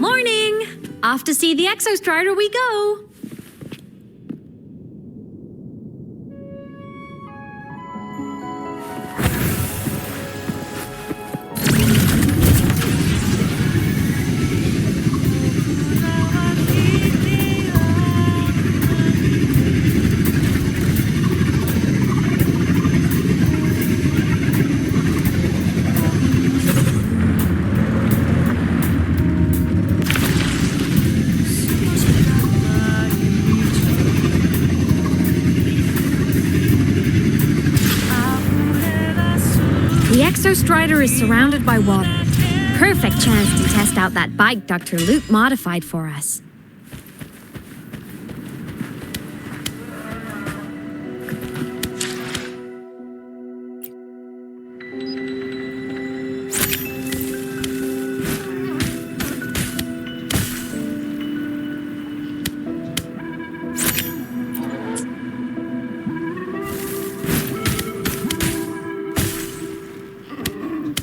Morning! Off to see the Exostrider we go! The Exostrider is surrounded by water. Perfect chance to test out that bike Dr. Luke modified for us.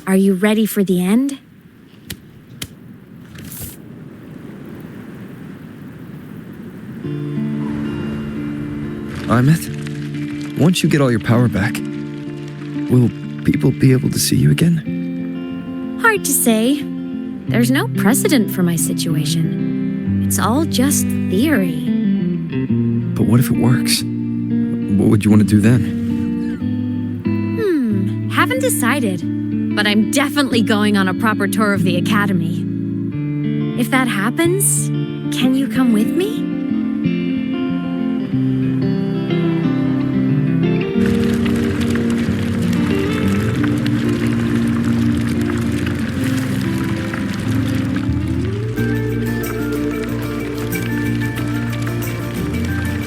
Are you ready for the end? Imeth, once you get all your power back, will people be able to see you again? Hard to say. There's no precedent for my situation. It's all just theory. But what if it works? What would you want to do then? Haven't decided, but I'm definitely going on a proper tour of the Academy. If that happens, can you come with me?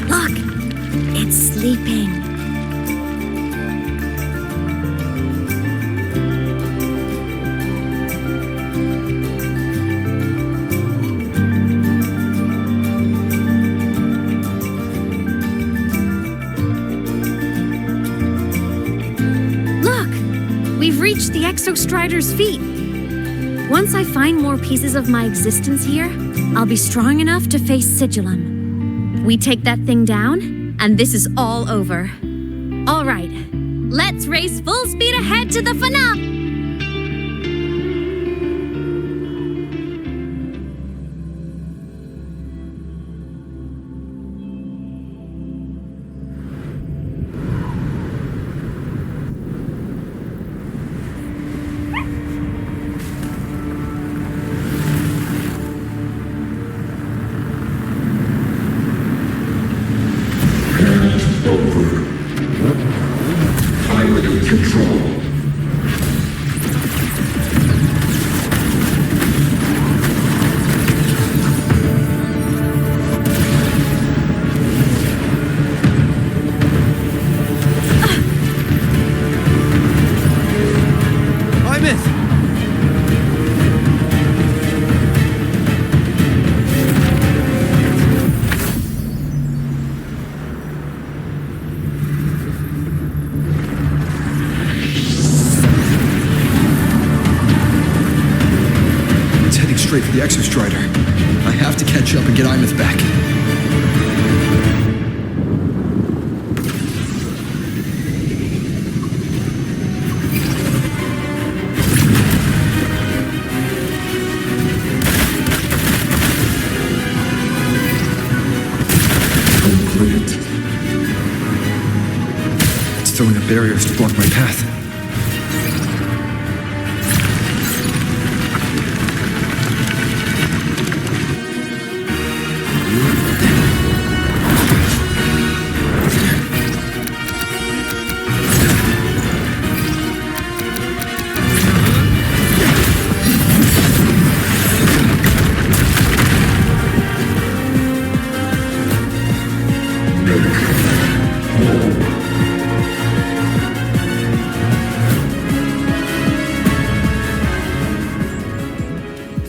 Look, it's sleeping. We've reached the Exostrider's feet. Once I find more pieces of my existence here, I'll be strong enough to face Sigillum. We take that thing down, and this is all over. All right, let's race full speed ahead to the finale! Straight for the Exostrider. I have to catch up and get Imeth back. Complete. It's throwing up barriers to block my path.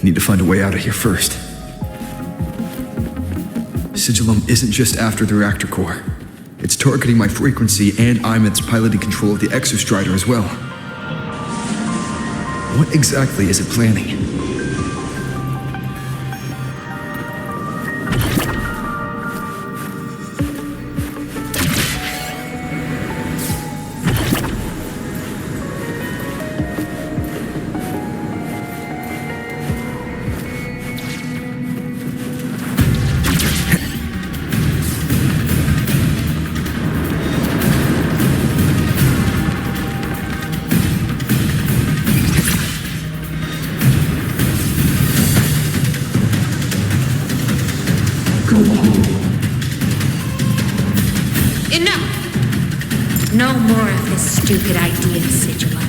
Need to find a way out of here first. Sigillum isn't just after the reactor core. It's targeting my frequency and Imeth's piloting control of the Exostrider as well. What exactly is it planning? Enough! No more of this stupid idea, Sigilum.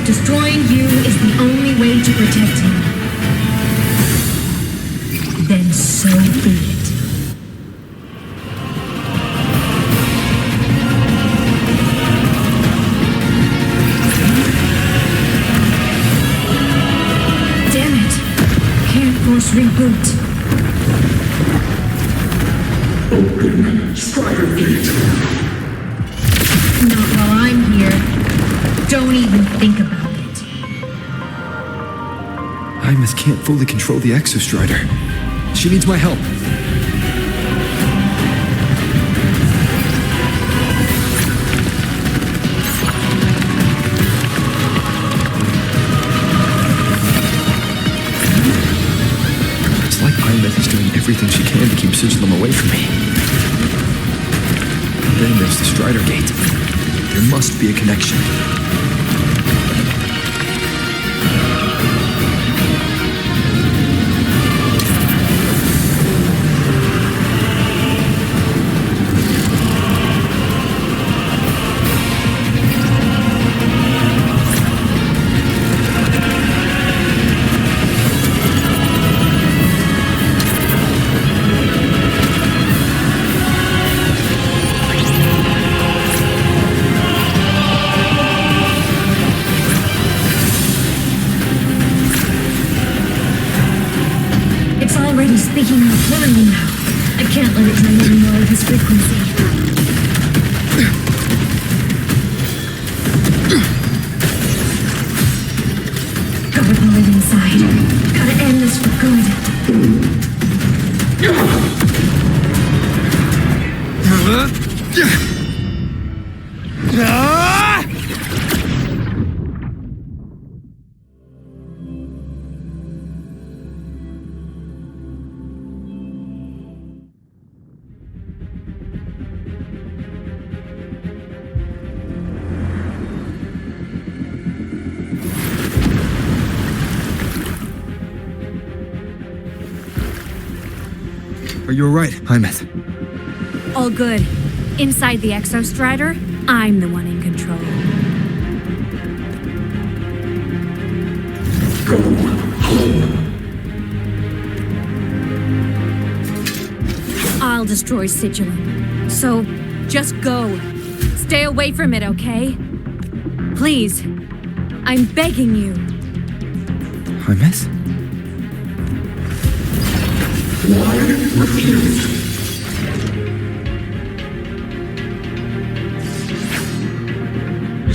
Destroying you is the only way to protect him. Then so be it. Damn it! Can't force reboot. Open Strider Gate. Not while I'm here. Don't even think about it. Hymus can't fully control the Exostrider. She needs my help. It's like Hymus is doing everything she can to keep Sigilum away from me. Then there's the Strider Gate. There must be a connection. Speaking more clearly now. I can't let it drain any more of his frequency. Gotta pull it inside. Gotta end this for good. Are you alright, Hymus? All good. Inside the Exostrider, I'm the one in control. Go home. I'll destroy Sigilum. So, just go. Stay away from it, okay? Please. I'm begging you. Hymus? Why refuse?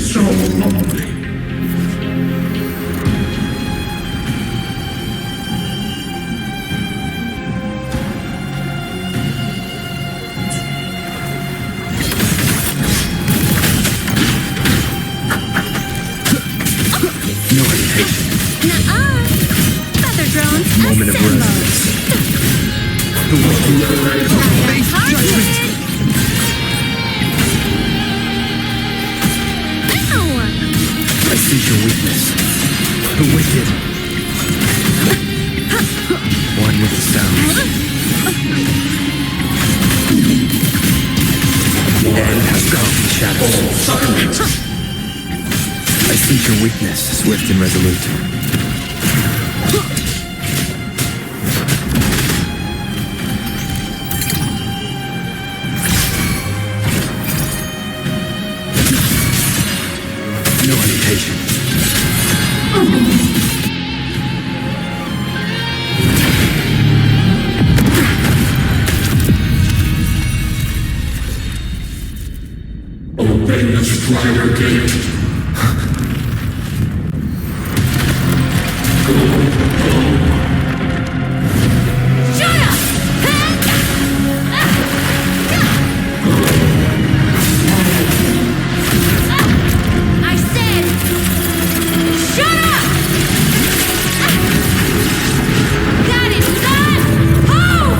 So lonely. No hesitation. Nuh-uh. Feather drones, Moment of assemble. resonance. The way face judgment. Ow! I see your weakness. The wicked. One with the sounds. The end has come, shadows. I see your weakness, swift and resolute. No hesitation. Obey the Strider Gate. I said, shut up! Got it, son! Oh!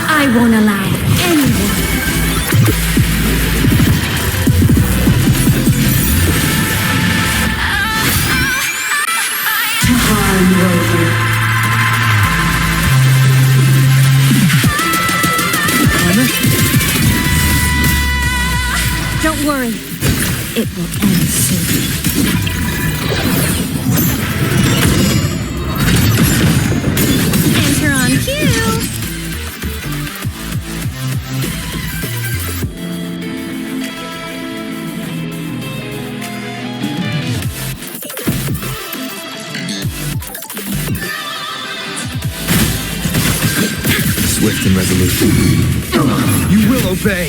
I won't allow anyone. Don't worry. It will end soon. Enter on cue. Swift and resolute. You will obey.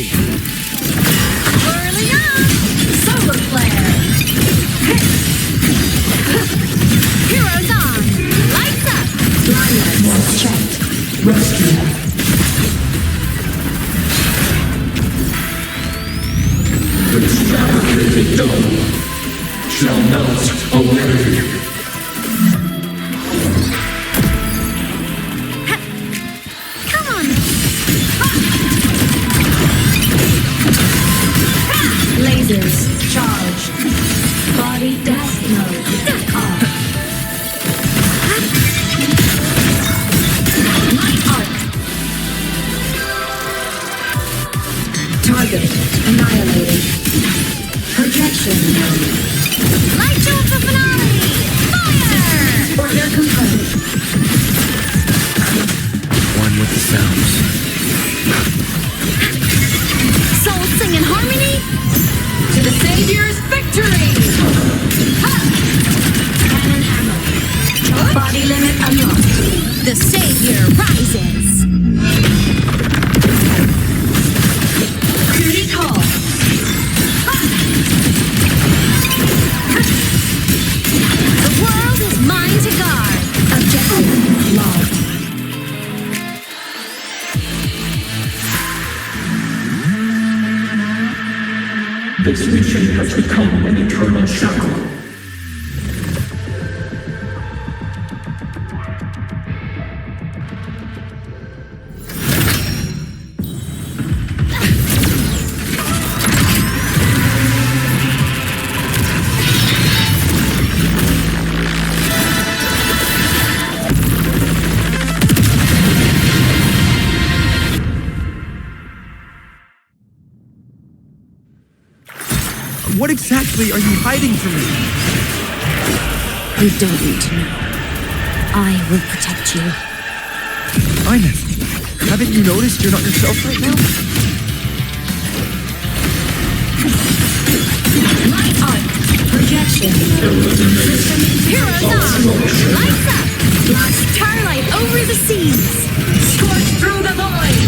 Whirling up! Solar flare! Heroes on! Lights up! Blindness checked. Rescue. The fabricated dome shall melt away. Come on! Lasers charged. Body death mode off. Light arc. Target annihilated. Projection mode. Light show for finale! Fire! Order component. One with the sounds. Souls sing in harmony? To the Savior's victory! Cannon ammo. Body limit unlocked. The Savior rises! Duty call. The world is mine to guard! Objective logged. This mission has become an eternal shackle. What exactly are you hiding from me? You don't need to know. I will protect you. Ines, haven't you noticed you're not yourself right now? Light arc. Projection. Heroes on! Lights up! Starlight over the seas! Scorch through the void.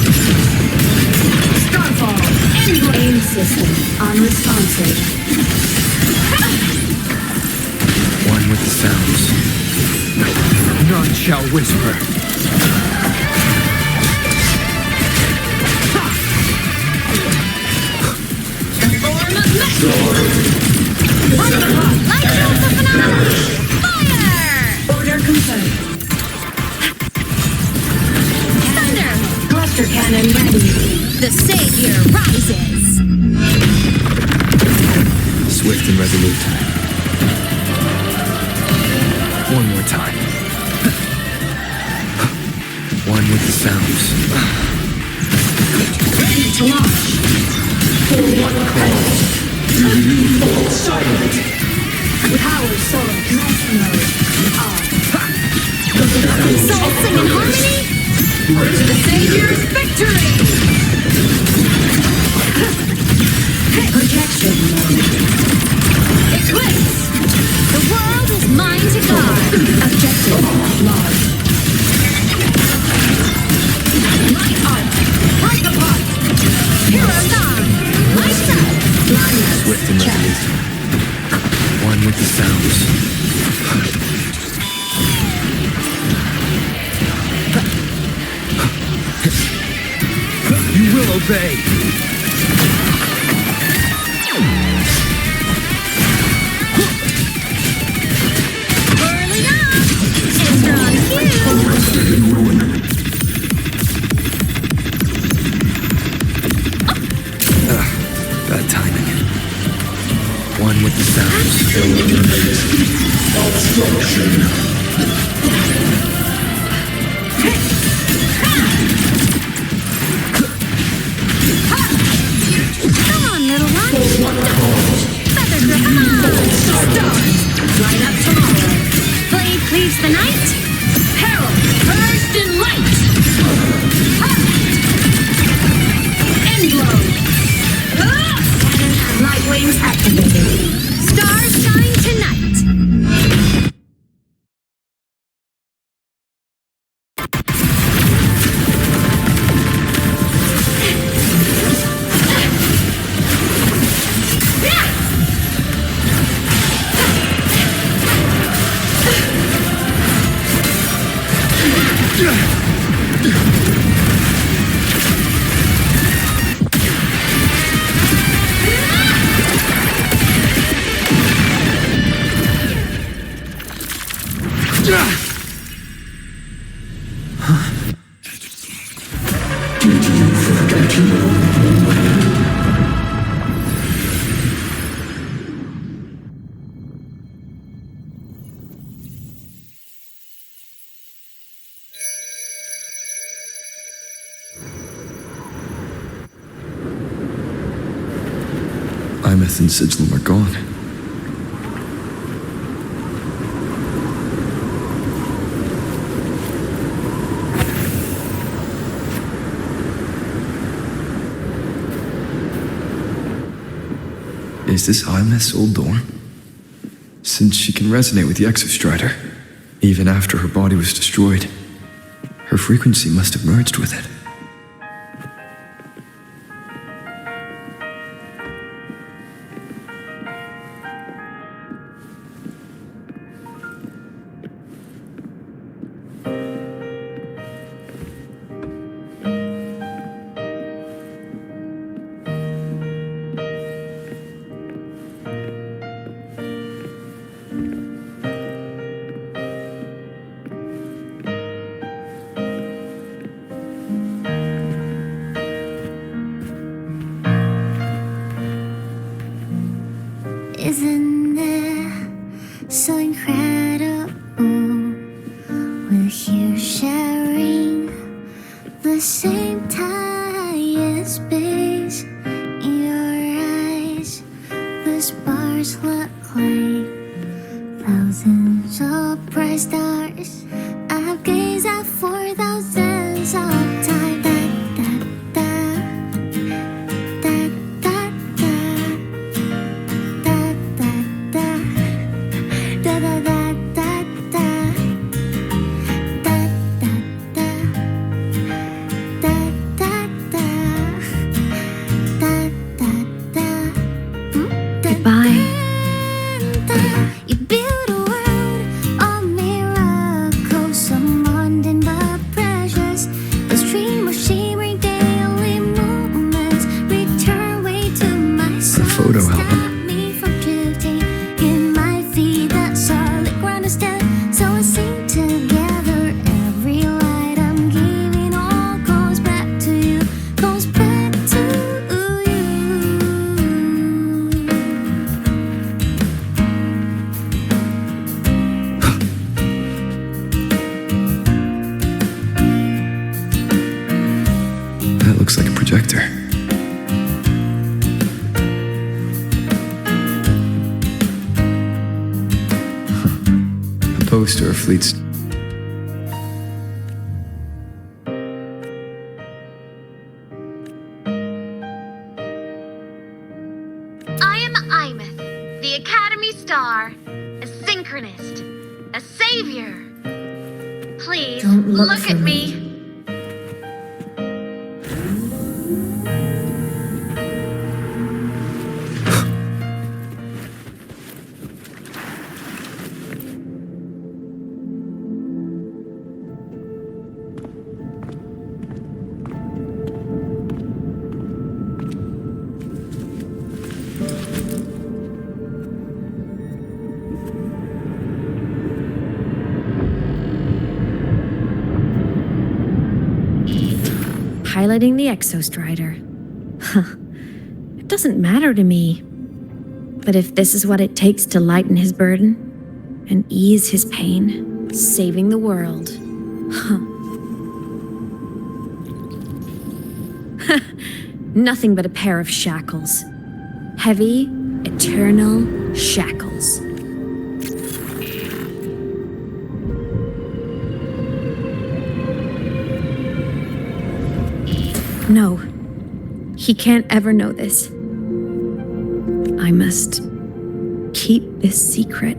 Starfall. Aim system unresponsive. One with the sounds. None shall whisper. Form of metal. Light show for finale! Fire! Order confirmed. The savior rises! Swift and resolute. One more time. One with the sounds. Ready to launch. For what cause do you fall silent? Power soul master mode on. Souls sing in harmony? To the savior's victory! Protection mode. Eclipse! The world is mine to guard. Objective lost. Light art. Break apart. Heroes on! Lights up! Blindness. Swift and resolute. One with the sounds. You will obey. Whirling up! Enter on cue! In ruin. Bad timing. One with the sounds. Eliminate obstruction. Come on, little one! What cause Feather grip, come on! Start. Light up tomorrow. Blade cleaves the night! Herald. Burst in light. Endglow. Light wings activated. Stars shine tonight! did you forget your own? Imeth and Sigilum are gone. Is this Imeth's old dorm? Since she can resonate with the Exostrider, even after her body was destroyed, her frequency must have merged with it. Isn't it so incredible? We're here sharing the same time and space. In your eyes, the stars look like thousands of bright stars. I've gazed at for thousands of times. Goodbye. You build a world of miracles, so mundane but precious. A stream of shimmering daily moments return way to my soul. photo album. Stop me from drifting in my feet, that solid ground is dead. So I sing together. Every light I'm giving all goes back to you, goes back close to our fleet's... I am Imeth, the Academy Star, a synchronist, a savior. Please, Don't look look for at me. me. Piloting the Exostrider. Huh. It doesn't matter to me. But if this is what it takes to lighten his burden and ease his pain, saving the world. Huh. Nothing but a pair of shackles. Heavy, eternal shackles. No, he can't ever know this. I must keep this secret.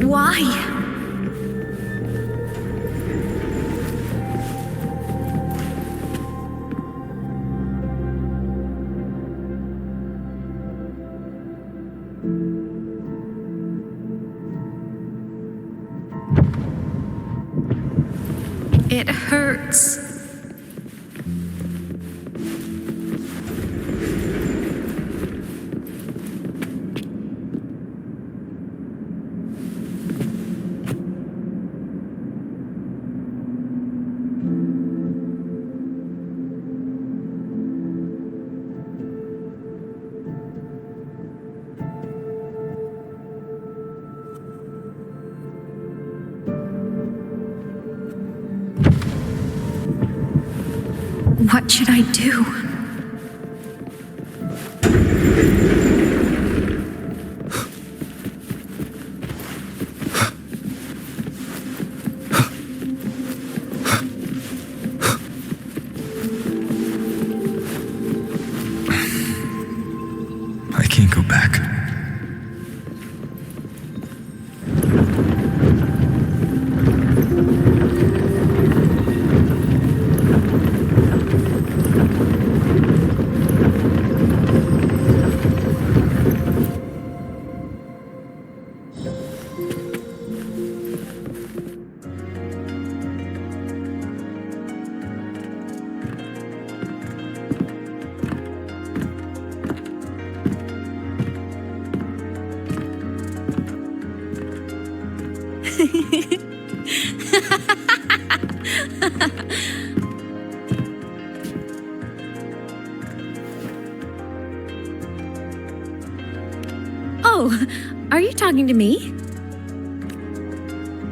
Why? It hurts. What should I do? I can't go back. Oh, are you talking to me?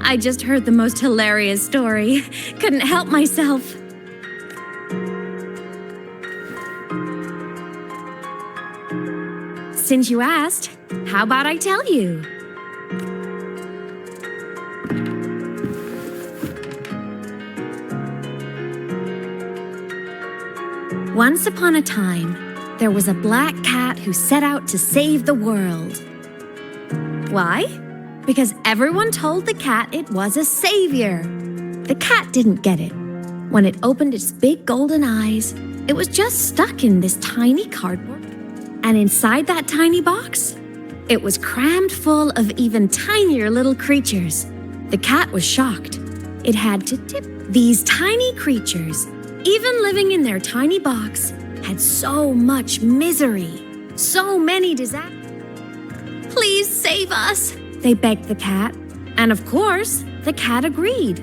I just heard the most hilarious story. Couldn't help myself. Since you asked, how about I tell you? Once upon a time, there was a black cat who set out to save the world. Why? Because everyone told the cat it was a savior. The cat didn't get it. When it opened its big golden eyes, it was just stuck in this tiny cardboard. And inside that tiny box, it was crammed full of even tinier little creatures. The cat was shocked. It had to tip. These tiny creatures, even living in their tiny box, had so much misery, so many disasters. Please save us, they begged the cat. And of course, the cat agreed.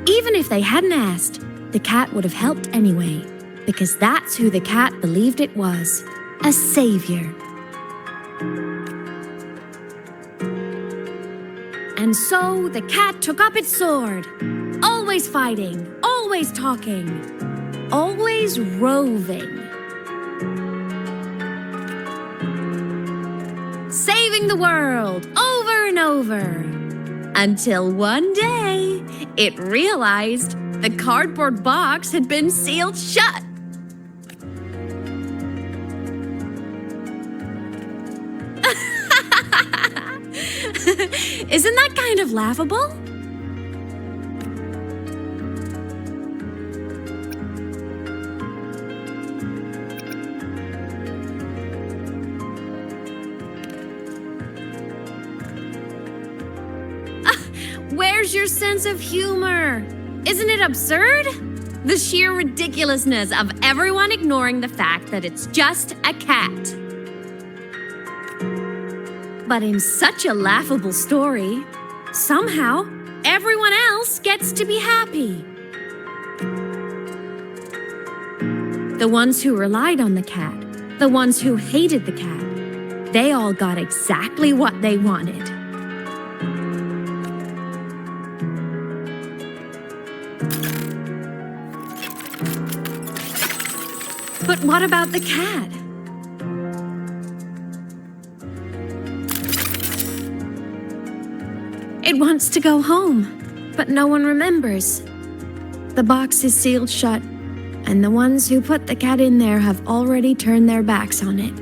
Even if they hadn't asked, the cat would have helped anyway, because that's who the cat believed it was, a savior. And so the cat took up its sword, always fighting, always talking, always roving. Saving the world over and over. Until one day, it realized the cardboard box had been sealed shut. Isn't that kind of laughable? Where's your sense of humor? Isn't it absurd? The sheer ridiculousness of everyone ignoring the fact that it's just a cat. But in such a laughable story, somehow everyone else gets to be happy. The ones who relied on the cat, the ones who hated the cat, they all got exactly what they wanted. But what about the cat? It wants to go home, but no one remembers. The box is sealed shut, and the ones who put the cat in there have already turned their backs on it.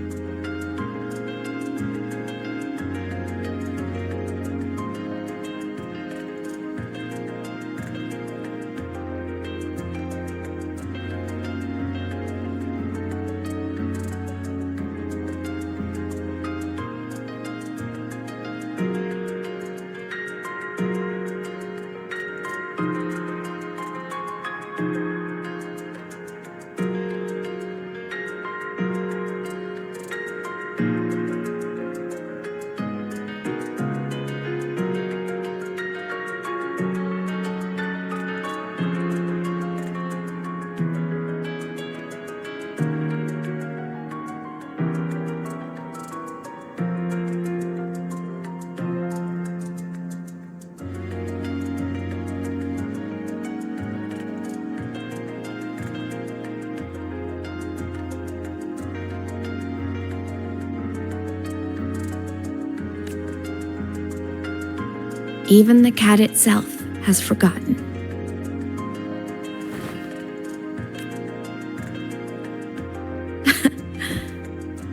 Even the cat itself has forgotten.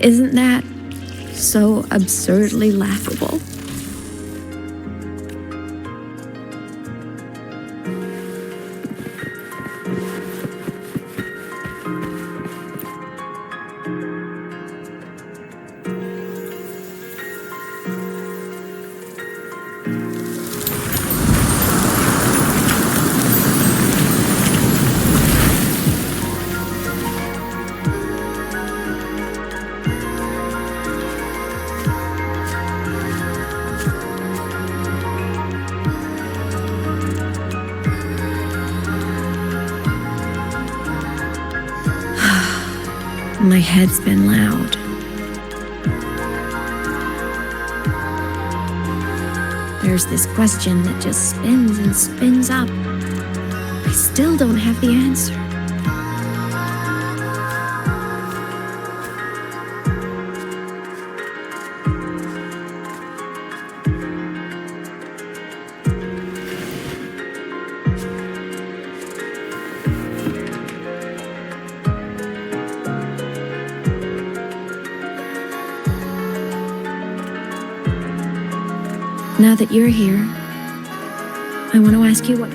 Isn't that so absurdly laughable? My head's been loud. There's this question that just spins and spins up. I still don't have the answer. Now that you're here, I want to ask you what...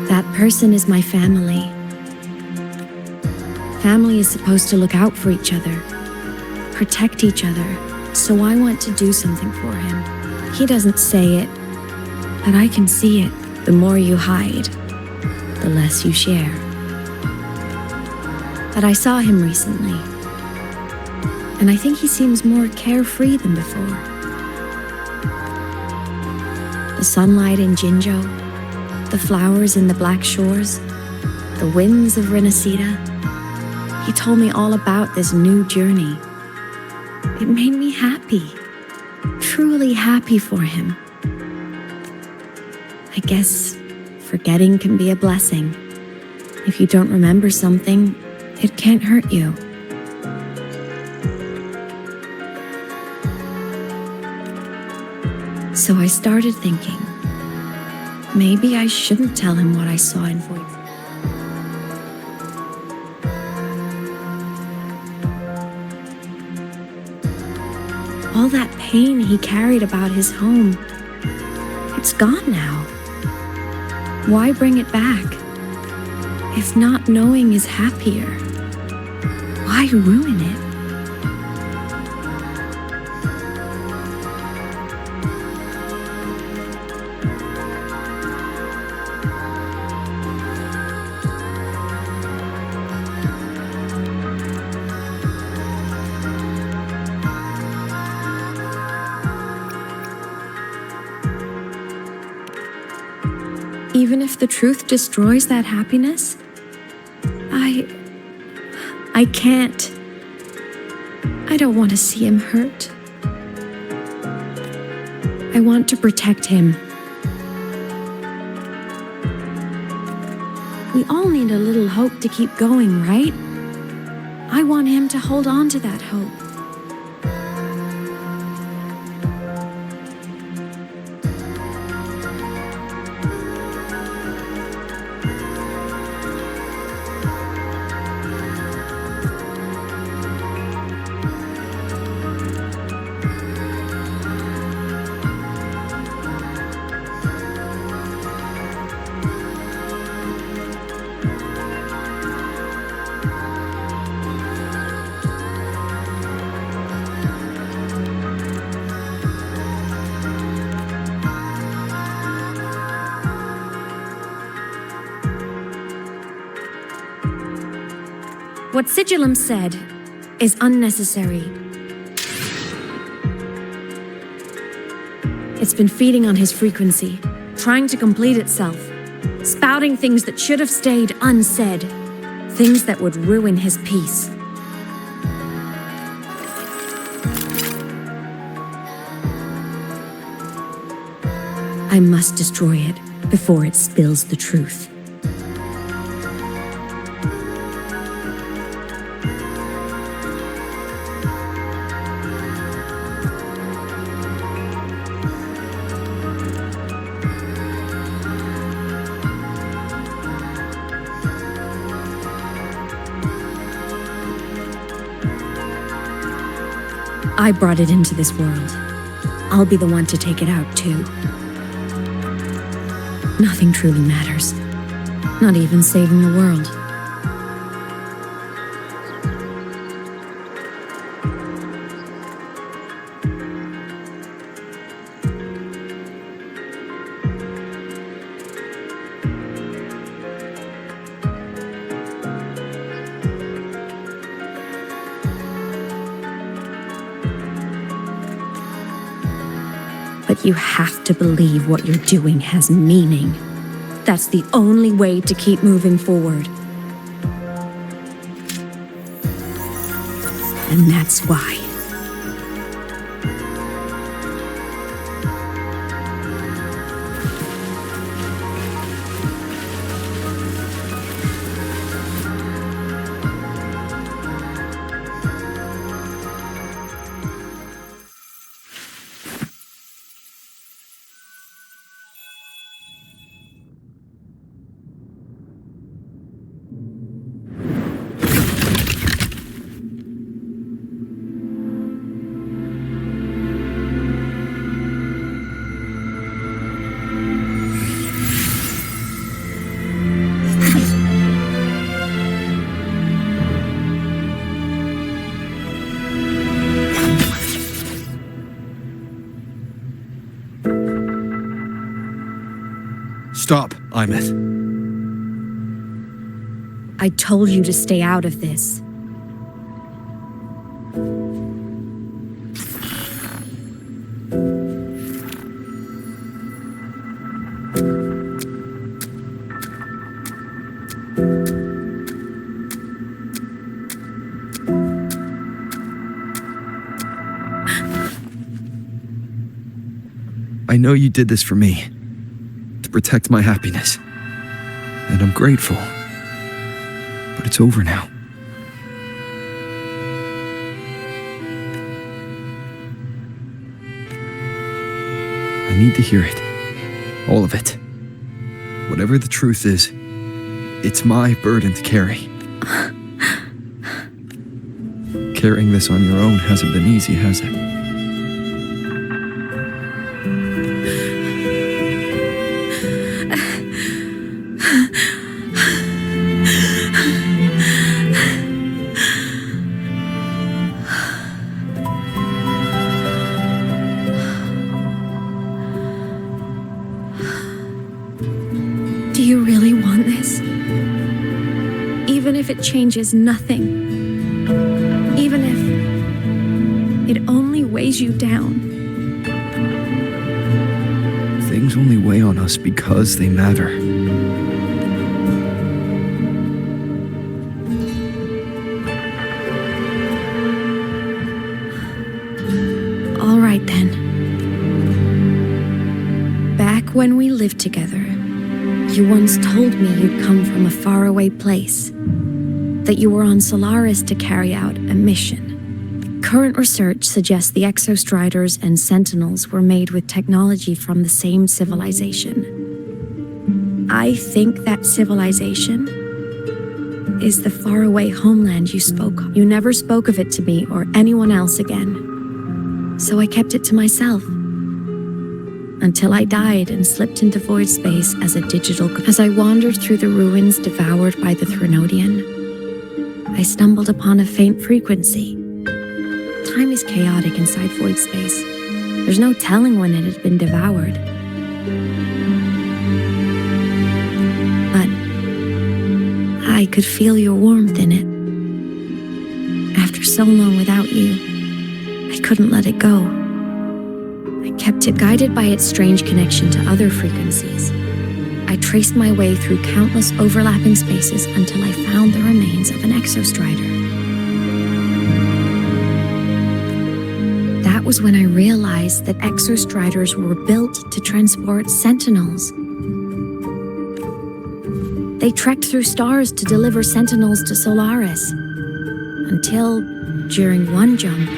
That person is my family. Family is supposed to look out for each other, protect each other, so I want to do something for him. He doesn't say it, but I can see it. The more you hide, the less you share. But I saw him recently. And I think he seems more carefree than before. The sunlight in Jinjo, the flowers in the Black Shores, the winds of Renacida. He told me all about this new journey. It made me happy, truly happy for him. I guess forgetting can be a blessing. If you don't remember something, it can't hurt you. So I started thinking, maybe I shouldn't tell him what I saw in Voyages. All that pain he carried about his home, it's gone now. Why bring it back? If not knowing is happier, why ruin it? Even if the truth destroys that happiness, I can't. I don't want to see him hurt. I want to protect him. We all need a little hope to keep going, right? I want him to hold on to that hope. What Sigillum said is unnecessary. It's been feeding on his frequency, trying to complete itself, spouting things that should have stayed unsaid, things that would ruin his peace. I must destroy it before it spills the truth. I brought it into this world. I'll be the one to take it out, too. Nothing truly matters. Not even saving the world. But you have to believe what you're doing has meaning. That's the only way to keep moving forward. And that's why. Stop, Imeth. I told you to stay out of this. I know you did this for me, to protect my happiness. And I'm grateful. But it's over now. I need to hear it. All of it. Whatever the truth is, it's my burden to carry. Carrying this on your own hasn't been easy, has it? Do you really want this? Even if it changes nothing? Even if it only weighs you down? Things only weigh on us because they matter. All right then. Back when we lived together, you once told me you'd come from a faraway place, that you were on Solaris to carry out a mission. Current research suggests the Exostriders and Sentinels were made with technology from the same civilization. I think that civilization is the faraway homeland you spoke of. You never spoke of it to me or anyone else again, so I kept it to myself. Until I died and slipped into void space as a digital. As I wandered through the ruins devoured by the Threnodian, I stumbled upon a faint frequency. Time is chaotic inside void space. There's no telling when it had been devoured. But I could feel your warmth in it. After so long without you, I couldn't let it go. I kept it guided by its strange connection to other frequencies. I traced my way through countless overlapping spaces until I found the remains of an Exostrider. That was when I realized that Exostriders were built to transport Sentinels. They trekked through stars to deliver Sentinels to Solaris, until, during one jump,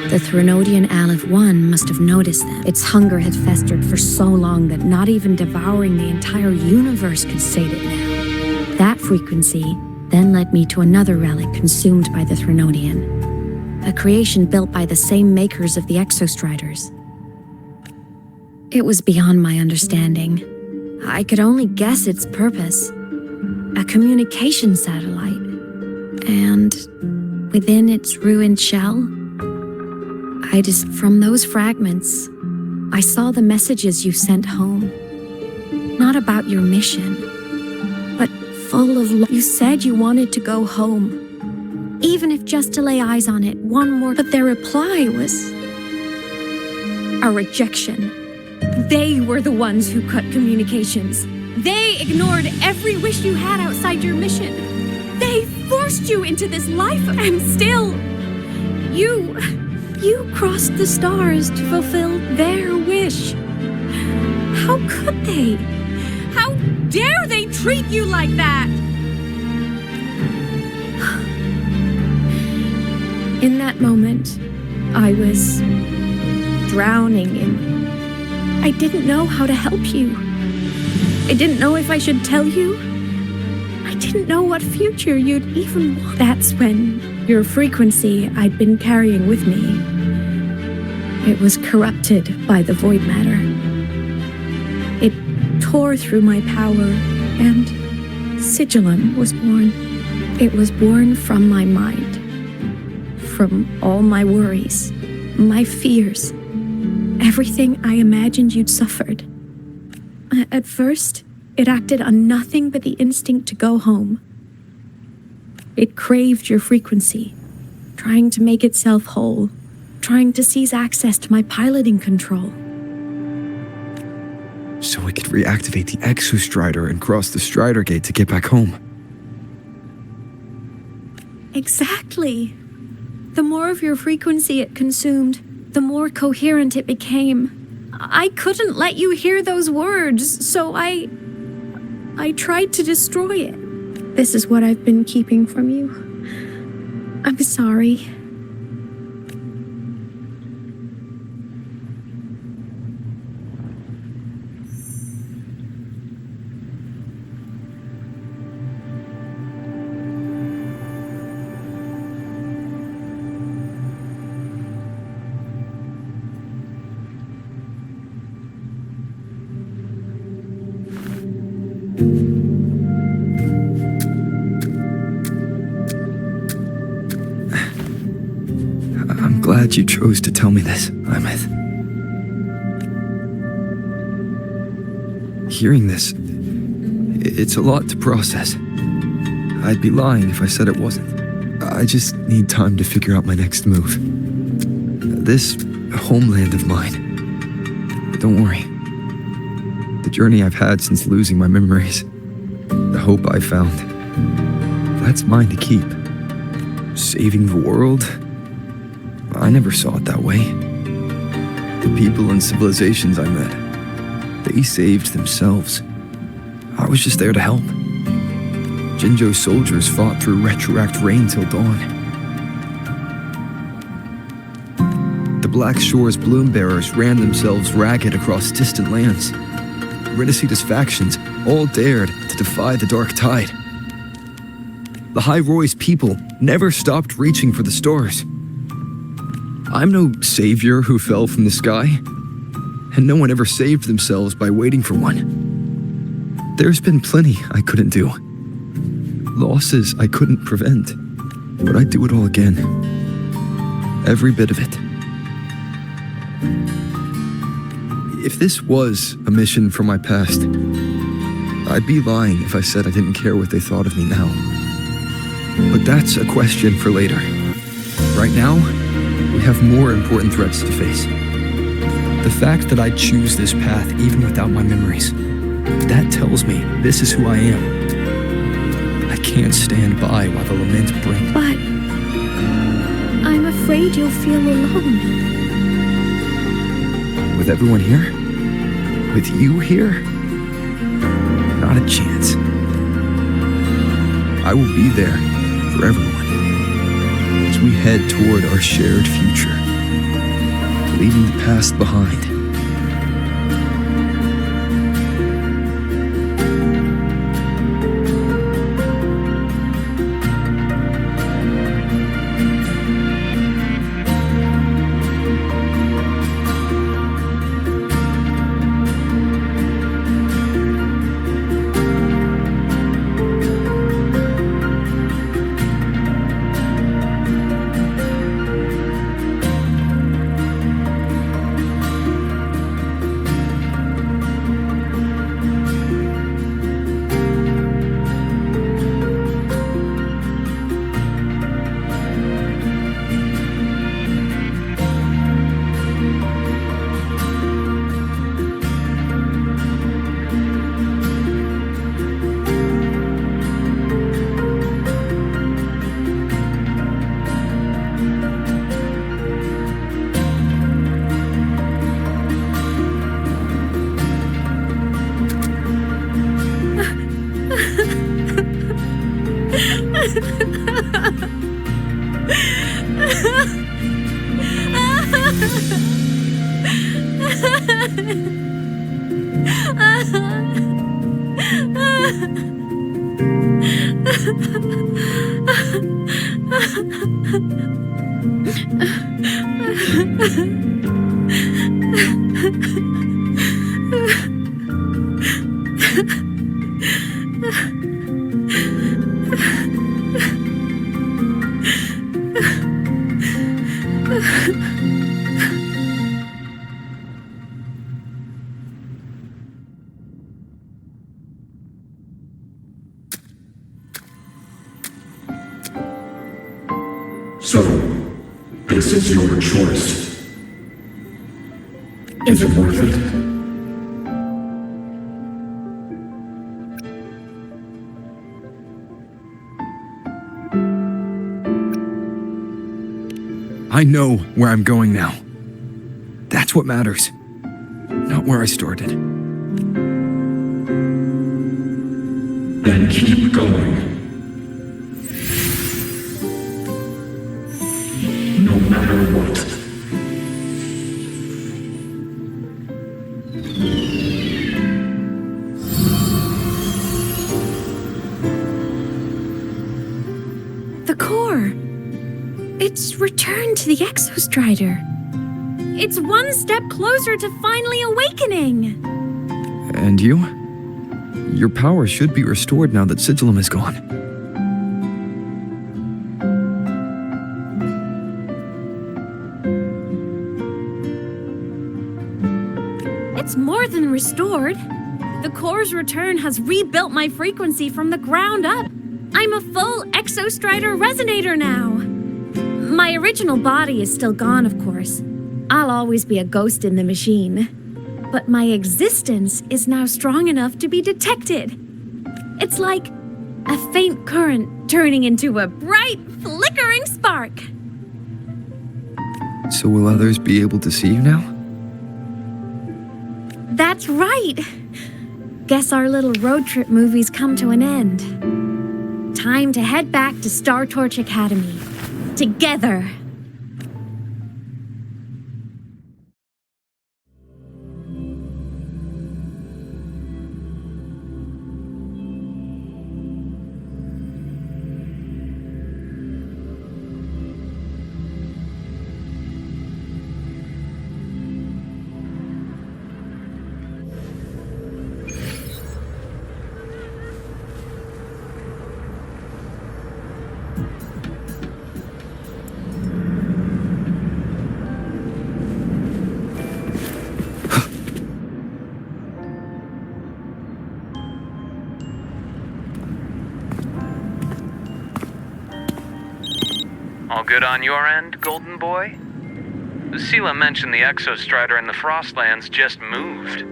the Threnodian Aleph 1 must have noticed them. Its hunger had festered for so long that not even devouring the entire universe could sate it now. That frequency then led me to another relic consumed by the Threnodian, a creation built by the same makers of the Exostriders. It was beyond my understanding. I could only guess its purpose. A communication satellite. And within its ruined shell, from those fragments, I saw the messages you sent home. Not about your mission, but full of love. You said you wanted to go home, even if just to lay eyes on it one more. But their reply was a rejection. They were the ones who cut communications. They ignored every wish you had outside your mission. They forced you into this life, and still, you crossed the stars to fulfill their wish. How could they? How dare they treat you like that? In that moment, I was drowning in... I didn't know how to help you. I didn't know if I should tell you. I didn't know what future you'd even want. That's when your frequency I'd been carrying with me, it was corrupted by the void matter. It tore through my power, and Sigillum was born. It was born from my mind, from all my worries, my fears, everything I imagined you'd suffered. At first, it acted on nothing but the instinct to go home. It craved your frequency, trying to make itself whole, trying to seize access to my piloting control. So it could reactivate the Exostrider and cross the Strider Gate to get back home. Exactly. The more of your frequency it consumed, the more coherent it became. I couldn't let you hear those words, so I tried to destroy it. This is what I've been keeping from you. I'm sorry. I'm glad you chose to tell me this, Imeth. Hearing this, it's a lot to process. I'd be lying if I said it wasn't. I just need time to figure out my next move. This homeland of mine. But don't worry. The journey I've had since losing my memories, the hope I found, that's mine to keep. Saving the world? I never saw it that way. The people and civilizations I met, they saved themselves. I was just there to help. Jinjo's soldiers fought through retroact rain till dawn. The Black Shore's bloom bearers ran themselves ragged across distant lands. Rinasita's factions all dared to defy the dark tide. The High Roy's people never stopped reaching for the stars. I'm no savior who fell from the sky, and no one ever saved themselves by waiting for one. There's been plenty I couldn't do. Losses I couldn't prevent, but I'd do it all again. Every bit of it. If this was a mission from my past, I'd be lying if I said I didn't care what they thought of me now. But that's a question for later. Right now, we have more important threats to face. The fact that I choose this path even without my memories, that tells me this is who I am. I can't stand by while the lament brings. But I'm afraid you'll feel alone. With everyone here? With you here? Not a chance. I will be there for everyone as we head toward our shared future, leaving the past behind. So, this is your choice. Is it worth it? I know where I'm going now. That's what matters. Not where I started. Then keep going. No matter what. The core. It's returned to the Exostrider. It's one step closer to finally awakening. And you? Your power should be restored now that Sigilum is gone. It's more than restored. The core's return has rebuilt my frequency from the ground up. I'm a full Exostrider resonator now. My original body is still gone, of course. I'll always be a ghost in the machine. But my existence is now strong enough to be detected. It's like a faint current turning into a bright, flickering spark. So will others be able to see you now? That's right. Guess our little road trip movie's come to an end. Time to head back to Star Torch Academy. Together. All good on your end, Golden Boy? Sela mentioned the Exostrider in the Frostlands just moved.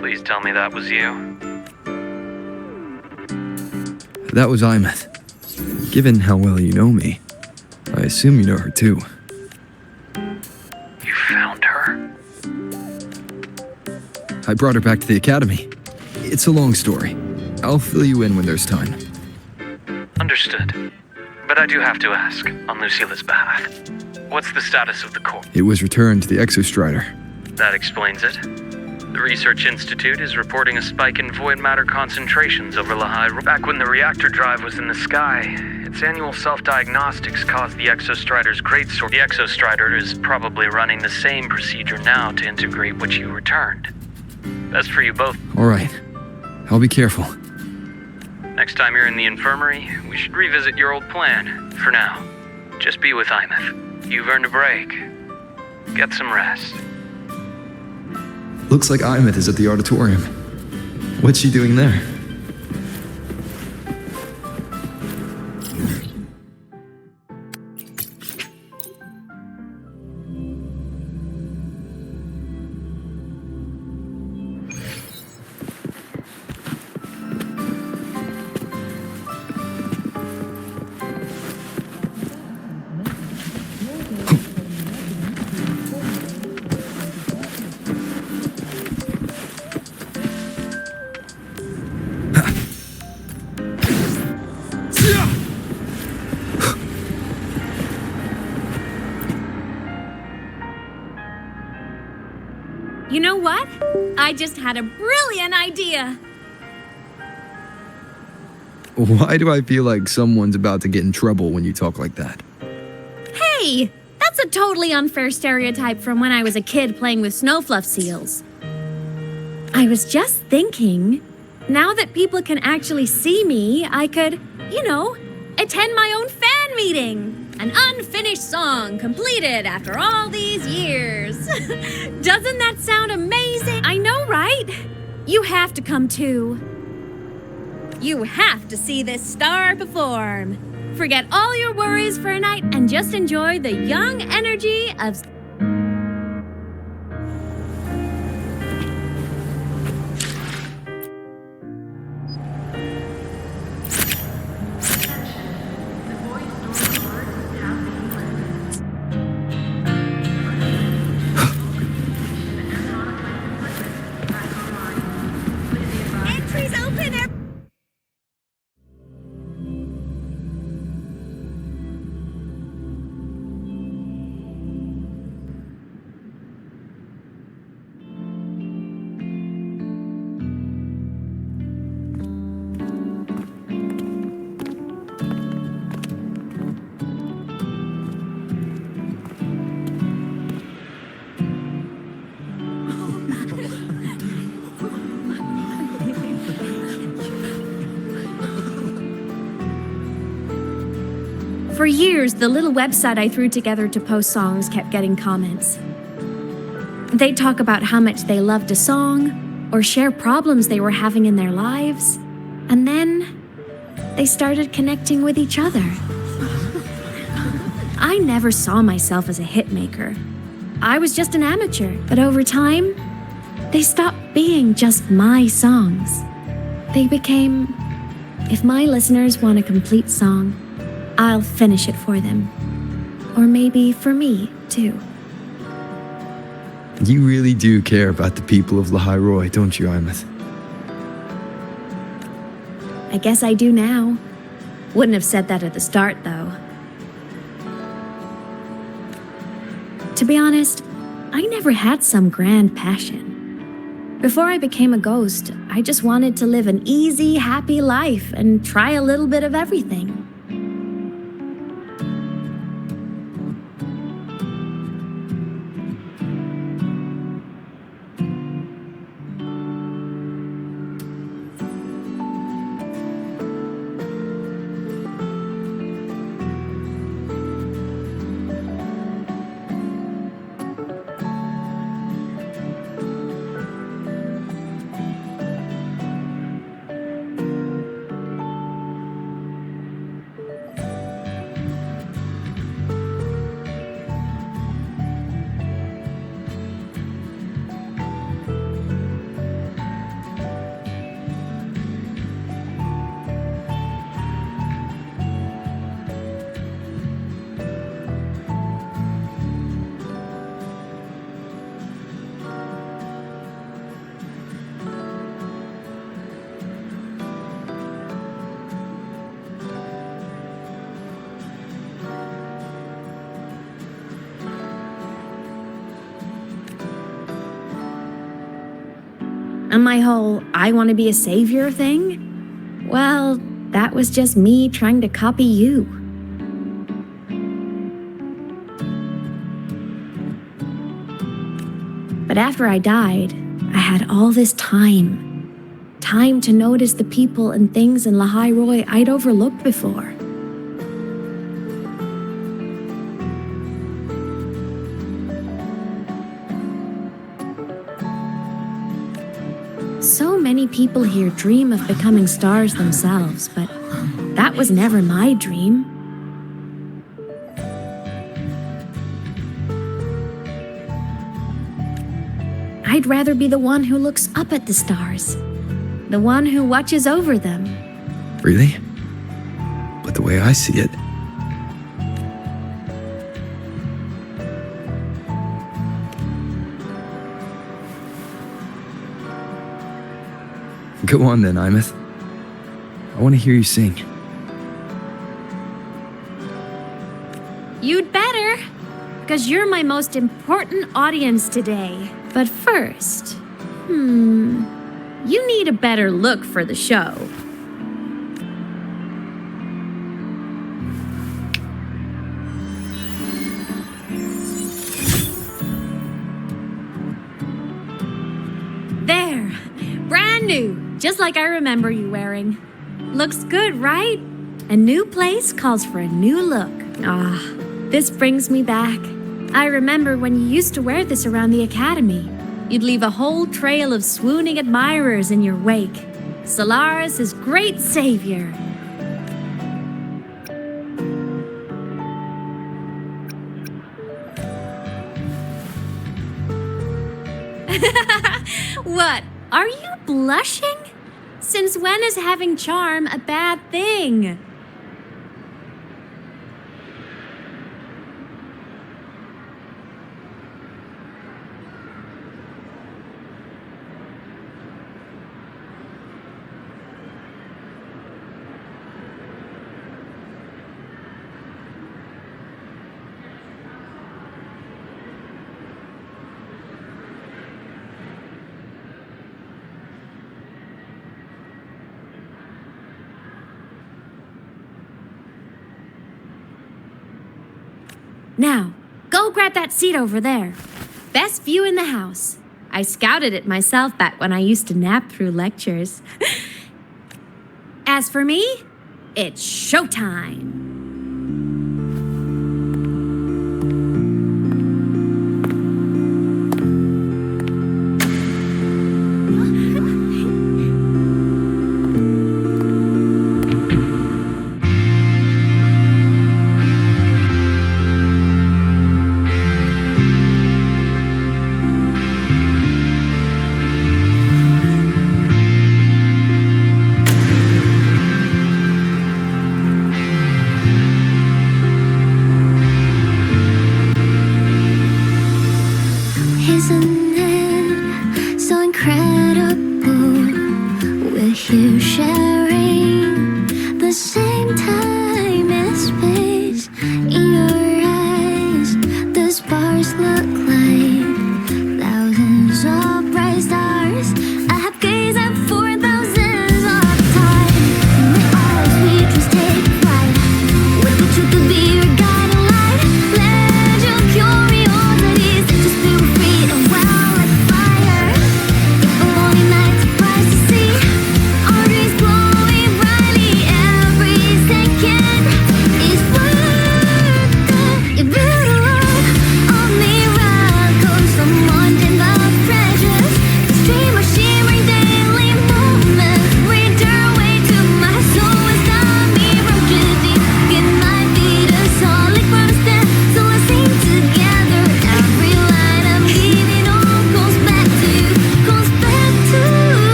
Please tell me that was you. That was Imeth. Given how well you know me, I assume you know her too. You found her? I brought her back to the academy. It's a long story. I'll fill you in when there's time. Understood. But I do have to ask, on Lucille's behalf. What's the status of the core? It was returned to the Exostrider. That explains it. The Research Institute is reporting a spike in void matter concentrations over Lahai. Back when the reactor drive was in the sky, its annual self-diagnostics caused the Exostrider's great source. The Exostrider is probably running the same procedure now to integrate what you returned. Best for you both. All right. I'll be careful. Next time you're in the infirmary, we should revisit your old plan. For now, just be with Imeth. You've earned a break. Get some rest. Looks like Imeth is at the auditorium. What's she doing there? You know what? I just had a brilliant idea. Why do I feel like someone's about to get in trouble when you talk like that? Hey, that's a totally unfair stereotype from when I was a kid playing with snowfluff seals. I was just thinking, now that people can actually see me, I could, attend my own fan meeting. An unfinished song completed after all these years. Doesn't that sound amazing? I know, right? You have to come too. You have to see this star perform. Forget all your worries for a night and just enjoy the young energy of... For years, the little website I threw together to post songs kept getting comments. They'd talk about how much they loved a song, or share problems they were having in their lives, and then they started connecting with each other. I never saw myself as a hitmaker. I was just an amateur, but over time, they stopped being just my songs. They became, if my listeners want a complete song, I'll finish it for them. Or maybe for me, too. You really do care about the people of Lahairoi, don't you, Imeth? I guess I do now. Wouldn't have said that at the start, though. To be honest, I never had some grand passion. Before I became a ghost, I just wanted to live an easy, happy life and try a little bit of everything. And my whole I want to be a savior thing? Well, that was just me trying to copy you. But after I died, I had all this time. Time to notice the people and things in Lahairoi I'd overlooked before. So many people here dream of becoming stars themselves, but that was never my dream. I'd rather be the one who looks up at the stars, the one who watches over them. Really? But the way I see it, go on then, Imeth. I want to hear you sing. You'd better, because you're my most important audience today. But first, you need a better look for the show. There, brand new. Just like I remember you wearing. Looks good, right? A new place calls for a new look. This brings me back. I remember when you used to wear this around the academy. You'd leave a whole trail of swooning admirers in your wake. Solaris' great savior. What? Are you blushing? Since when is having charm a bad thing? Now, go grab that seat over there. Best view in the house. I scouted it myself back when I used to nap through lectures. As for me, it's showtime.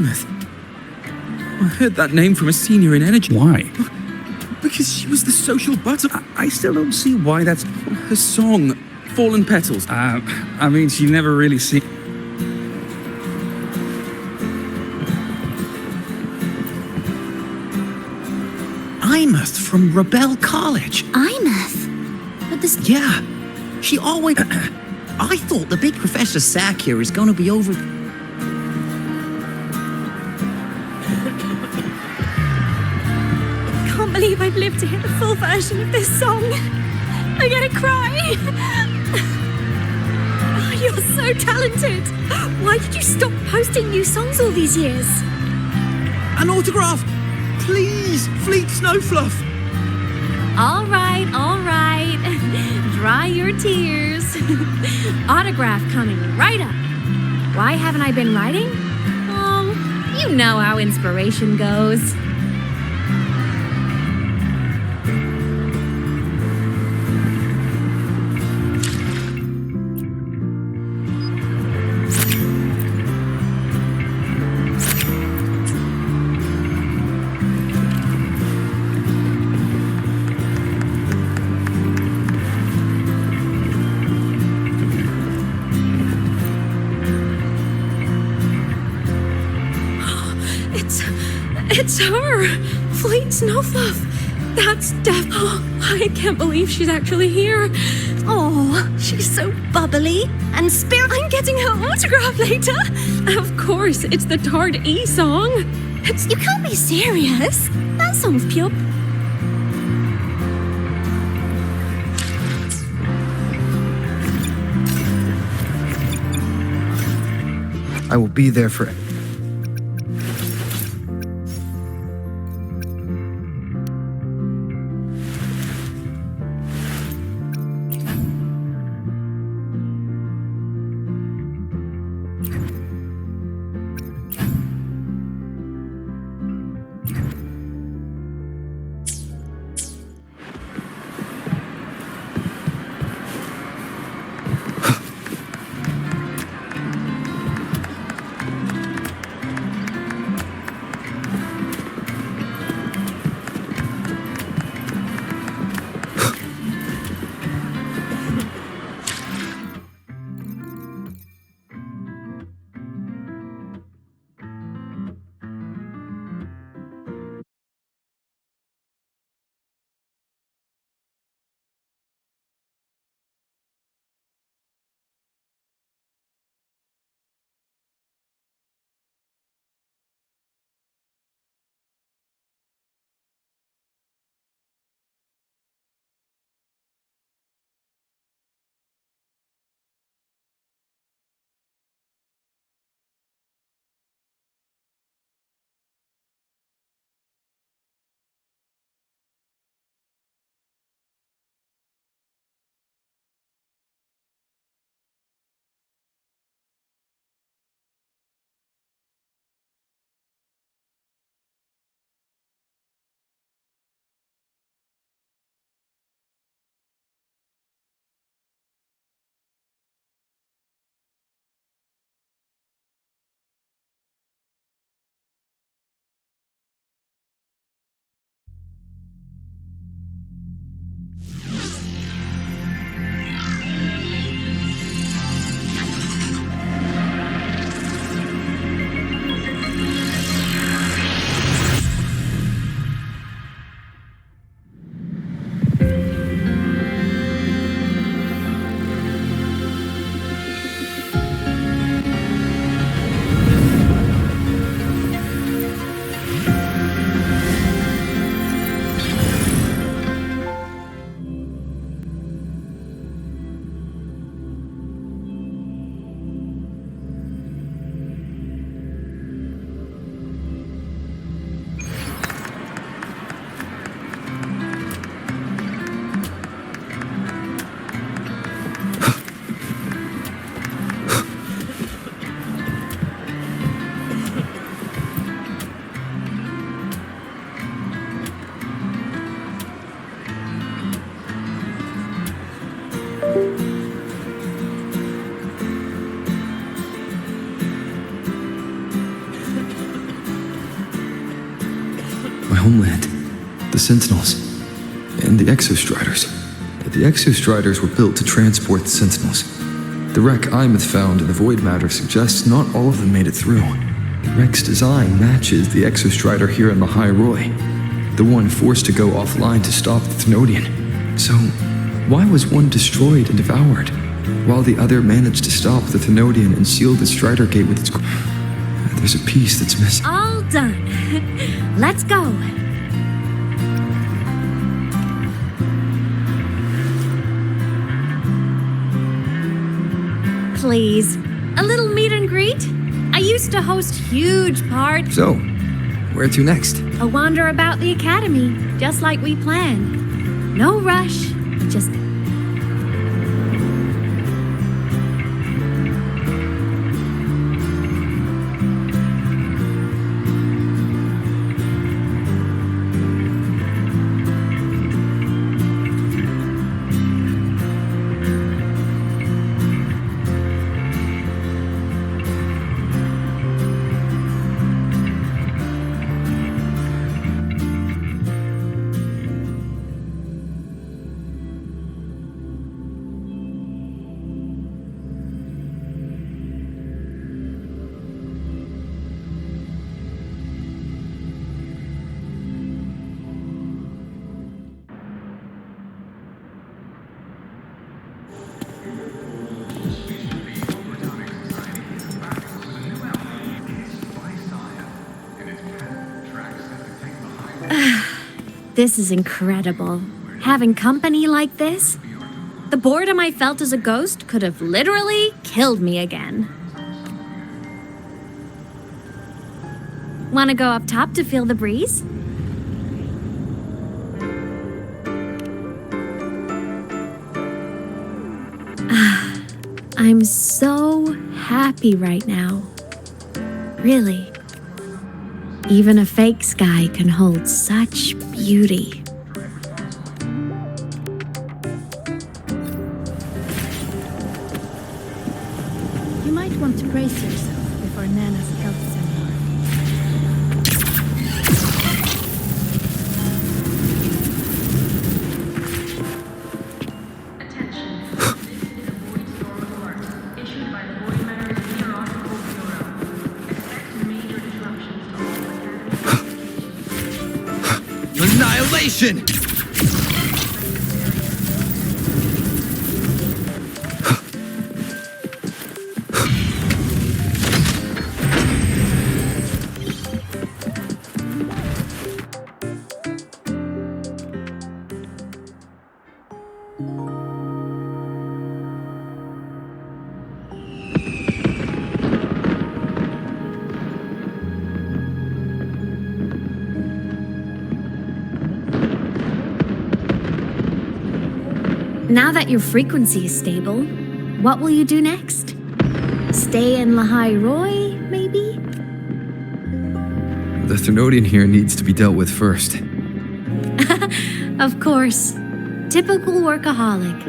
Mammoth. I heard that name from a senior in energy. Why? Because she was the social butterfly. I still don't see why that's... Her song, Fallen Petals. I mean, she never really seen... Imeth from Rebel College. Imeth? But this... Yeah. She always... I thought the big Professor Sack here is going to be over... I can't believe I've lived to hear the full version of this song. I'm gonna cry. Oh, you're so talented. Why did you stop posting new songs all these years? An autograph! Please, Fleet Snowfluff! All right, all right. Dry your tears. Autograph coming right up. Why haven't I been writing? Oh, you know how inspiration goes. It's her! Fleet Snowfluff! That's Oh, I can't believe she's actually here. Oh, she's so bubbly and I'm getting her autograph later. Of course, it's the Tard E song. You can't be serious. That song's pure. I will be there for it. The Sentinels. And the Exostriders. The Exostriders were built to transport the Sentinels. The wreck Imeth found in the void matter suggests not all of them made it through. The wreck's design matches the Exostrider here in the High Roy, the one forced to go offline to stop the Thenodian. So, why was one destroyed and devoured, while the other managed to stop the Thenodian and seal the Strider Gate with its... There's a piece that's missing. All done. Let's go. Please, a little meet and greet? I used to host huge parties. So, where to next? A wander about the academy, just like we planned. No rush, just... This is incredible. Having company like this? The boredom I felt as a ghost could have literally killed me again. Want to go up top to feel the breeze? I'm so happy right now. Really. Even a fake sky can hold such beauty. You might want to brace yourself before Nana's health seminar. Annihilation! Now that your frequency is stable, what will you do next? Stay in Lahai Roy, maybe? The Thenodian here needs to be dealt with first. Of course. Typical workaholic.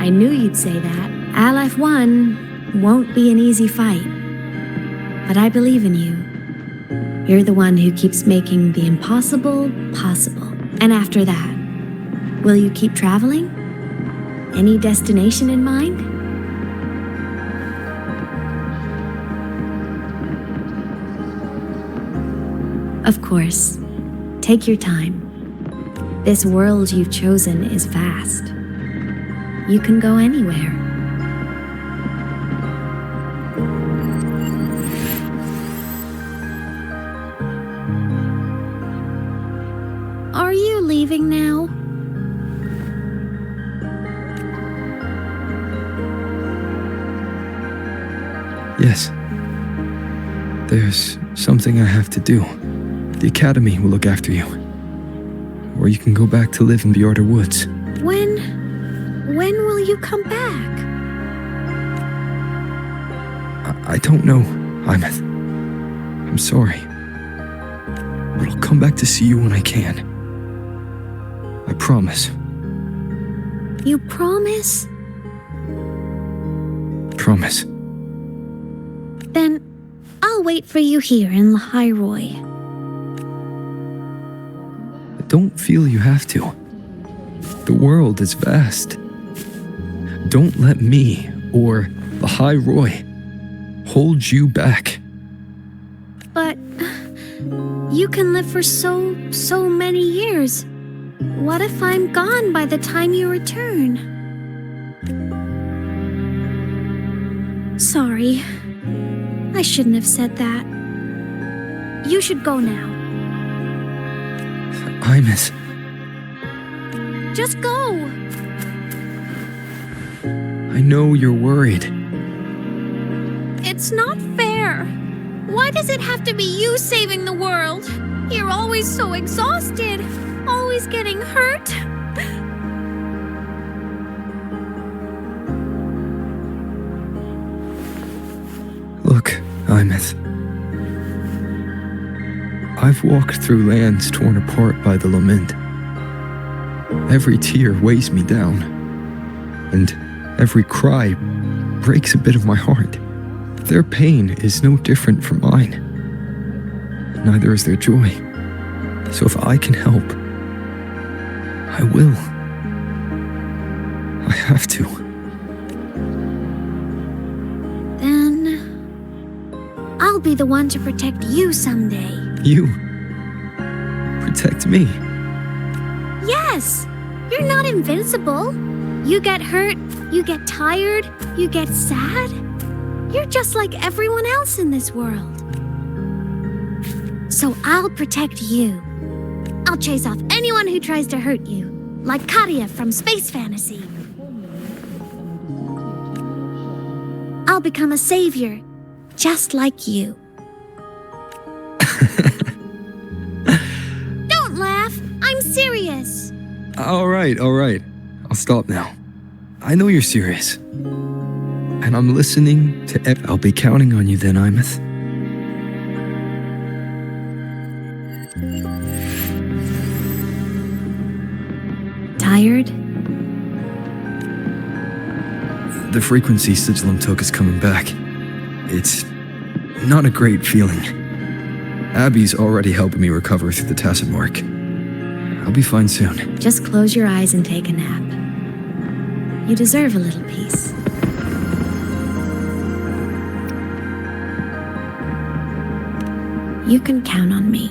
I knew you'd say that. Aleph 1 won't be an easy fight. But I believe in you. You're the one who keeps making the impossible possible. And after that, will you keep traveling? Any destination in mind? Of course. Take your time. This world you've chosen is vast. You can go anywhere. Are you leaving now? Yes. There's something I have to do. The Academy will look after you. Or you can go back to live in Bjorda Woods. When will you come back? I don't know, Imeth. I'm sorry. But I'll come back to see you when I can. I promise. You promise? Promise. Then I'll wait for you here in Lahai Roy. don't feel you have to. The world is vast. Don't let me or the High Roy hold you back. But you can live for so many years. What if I'm gone by the time you return? Sorry. I shouldn't have said that. You should go now. Imus. Just go! I know you're worried. It's not fair. Why does it have to be you saving the world? You're always so exhausted, always getting hurt. Look, Imus. I've walked through lands torn apart by the lament. Every tear weighs me down, and every cry breaks a bit of my heart. Their pain is no different from mine. Neither is their joy. So if I can help, I will. I have to. Then I'll be the one to protect you someday. You protect me. Yes! You're not invincible. You get hurt, you get tired, you get sad. You're just like everyone else in this world. So I'll protect you. I'll chase off anyone who tries to hurt you, like Katia from Space Fantasy. I'll become a savior, just like you. Don't laugh. I'm serious. All right. I'll stop now. I know you're serious. And I'm listening to I'll be counting on you then, Imus. Tired? The frequency Sigilum took is coming back. It's not a great feeling. Abby's already helping me recover through the tacit mark. I'll be fine soon. Just close your eyes and take a nap. You deserve a little peace. You can count on me.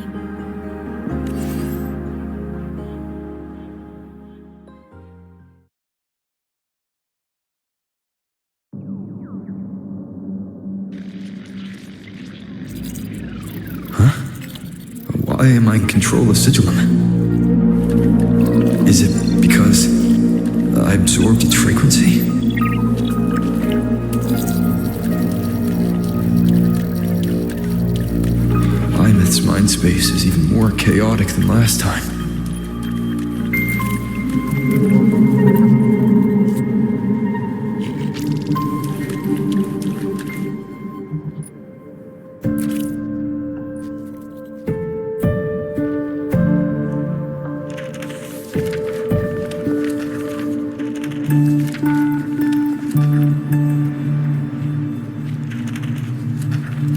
Why am I in control of Sigilum? Is it because I absorbed its frequency? Imeth's mind space is even more chaotic than last time.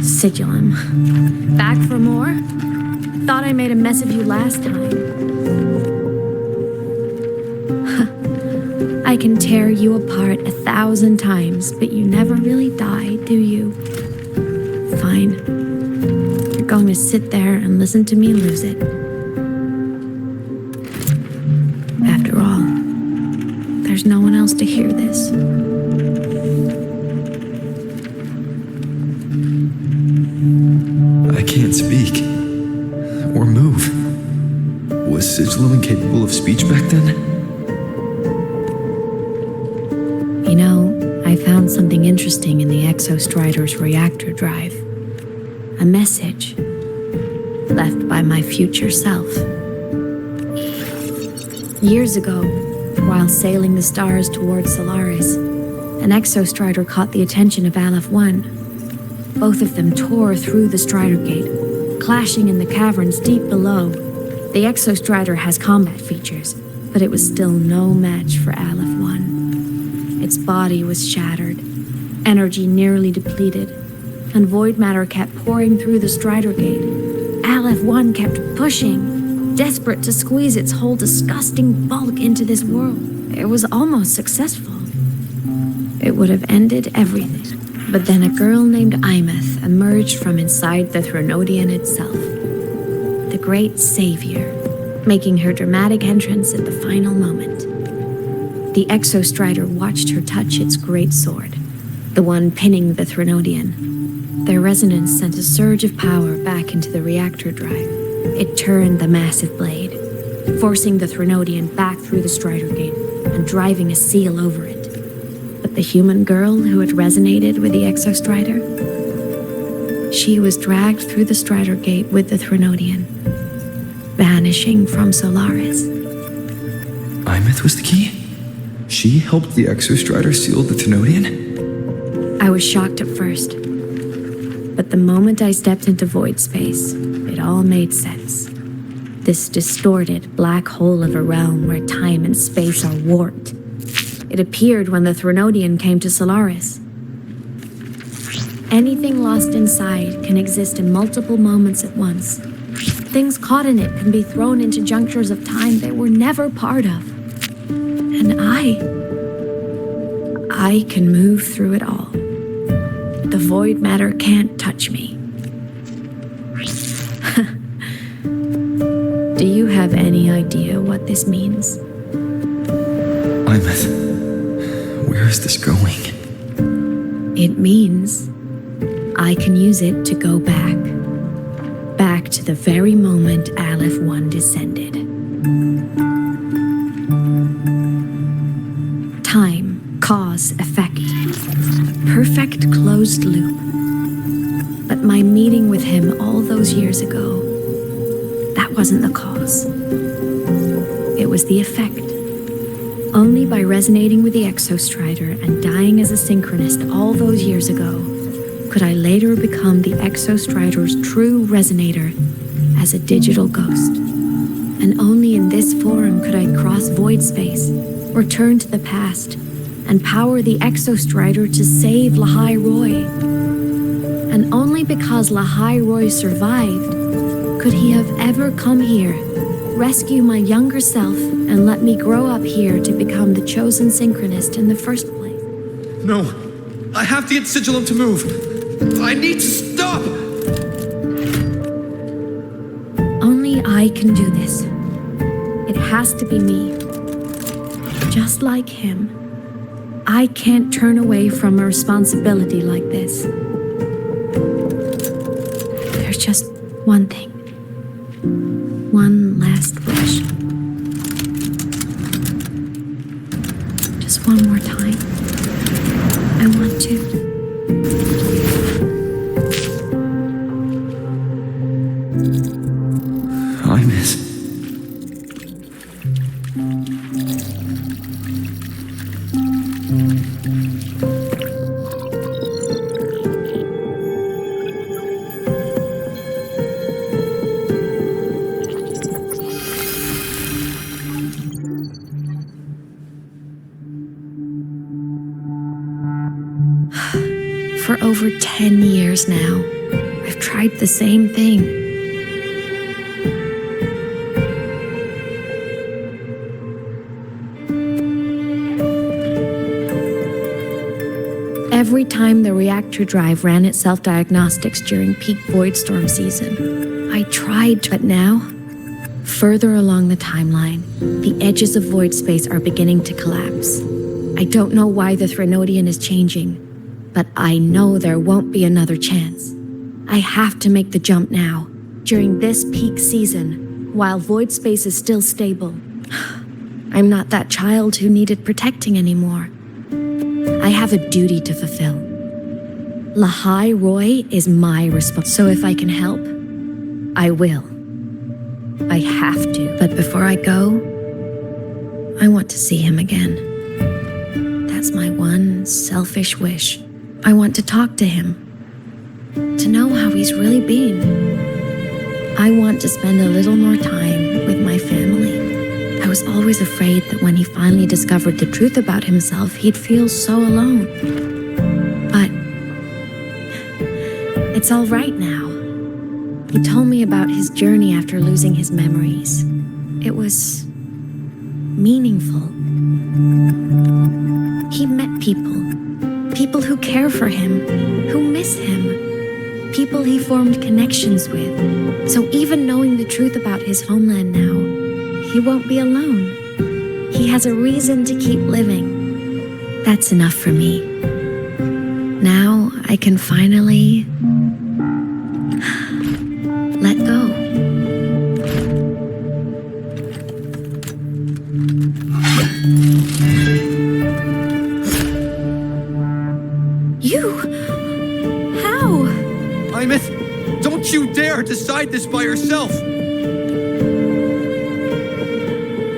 Sigilum. Back for more? Thought I made a mess of you last time. I can tear you apart 1,000 times, but you never really die, do you? Fine. You're going to sit there and listen to me lose it. After all, there's no one else to hear this. I can't speak. Or move. Was Sigilum incapable of speech back then? You know, I found something interesting in the Exostrider's reactor drive. A message left by my future self. Years ago, while sailing the stars towards Solaris, an Exostrider caught the attention of Aleph 1. Both of them tore through the Strider Gate, clashing in the caverns deep below. The Exostrider has combat features, but it was still no match for Aleph 1. Its body was shattered, energy nearly depleted, and void matter kept pouring through the Strider Gate. Aleph 1 kept pushing, desperate to squeeze its whole disgusting bulk into this world. It was almost successful. It would have ended everything. But then a girl named Imeth emerged from inside the Threnodian itself. The great savior, making her dramatic entrance at the final moment. The Exostrider watched her touch its great sword, the one pinning the Threnodian. Their resonance sent a surge of power back into the reactor drive. It turned the massive blade, forcing the Threnodian back through the Strider Gate and driving a seal over it. But the human girl who had resonated with the Exostrider, she was dragged through the Strider Gate with the Threnodian, vanishing from Solaris. Imeth was the key? She helped the Exostrider seal the Threnodian? I was shocked at first. But the moment I stepped into void space, it all made sense. This distorted black hole of a realm where time and space are warped. It appeared when the Threnodian came to Solaris. Anything lost inside can exist in multiple moments at once. Things caught in it can be thrown into junctures of time they were never part of. And I can move through it all. The void matter can't touch me. Do you have any idea what this means? Imeth, where is this going? It means I can use it to go back. Back to the very moment Aleph 1 descended. Time, cause, effect. Perfect closed loop. But my meeting with him all those years ago, that wasn't the cause. It was the effect. Only by resonating with the Exostrider and dying as a synchronist all those years ago, could I later become the Exostrider's true resonator as a digital ghost. And only in this form could I cross void space, return to the past, and power the Exostrider to save Lahai Roy. And only because Lahai Roy survived could he have ever come here, rescue my younger self, and let me grow up here to become the chosen synchronist in the first place. No, I have to get Sigillum to move. I need to stop! Only I can do this. It has to be me. Just like him, I can't turn away from a responsibility like this. There's just one thing. One last wish. Just one more time. I want to. Imeth. For over 10 years now, I've tried the same thing. Every time the reactor drive ran its self-diagnostics during peak void storm season, I tried, but now, further along the timeline, the edges of void space are beginning to collapse. I don't know why the Threnodian is changing, but I know there won't be another chance. I have to make the jump now, during this peak season, while void space is still stable. I'm not that child who needed protecting anymore. I have a duty to fulfill. Lahai Roy is my responsibility, so if I can help, I will. I have to. But before I go, I want to see him again. That's my one selfish wish. I want to talk to him, to know how he's really been. I want to spend a little more time with my family. I was always afraid that when he finally discovered the truth about himself, he'd feel so alone. But it's all right now. He told me about his journey after losing his memories. It was meaningful. He met people who care for him, who miss him, people he formed connections with. So even knowing the truth about his homeland now, he won't be alone. He has a reason to keep living. That's enough for me. Now I can finally let go. You? How? Imeth, don't you dare decide this by yourself!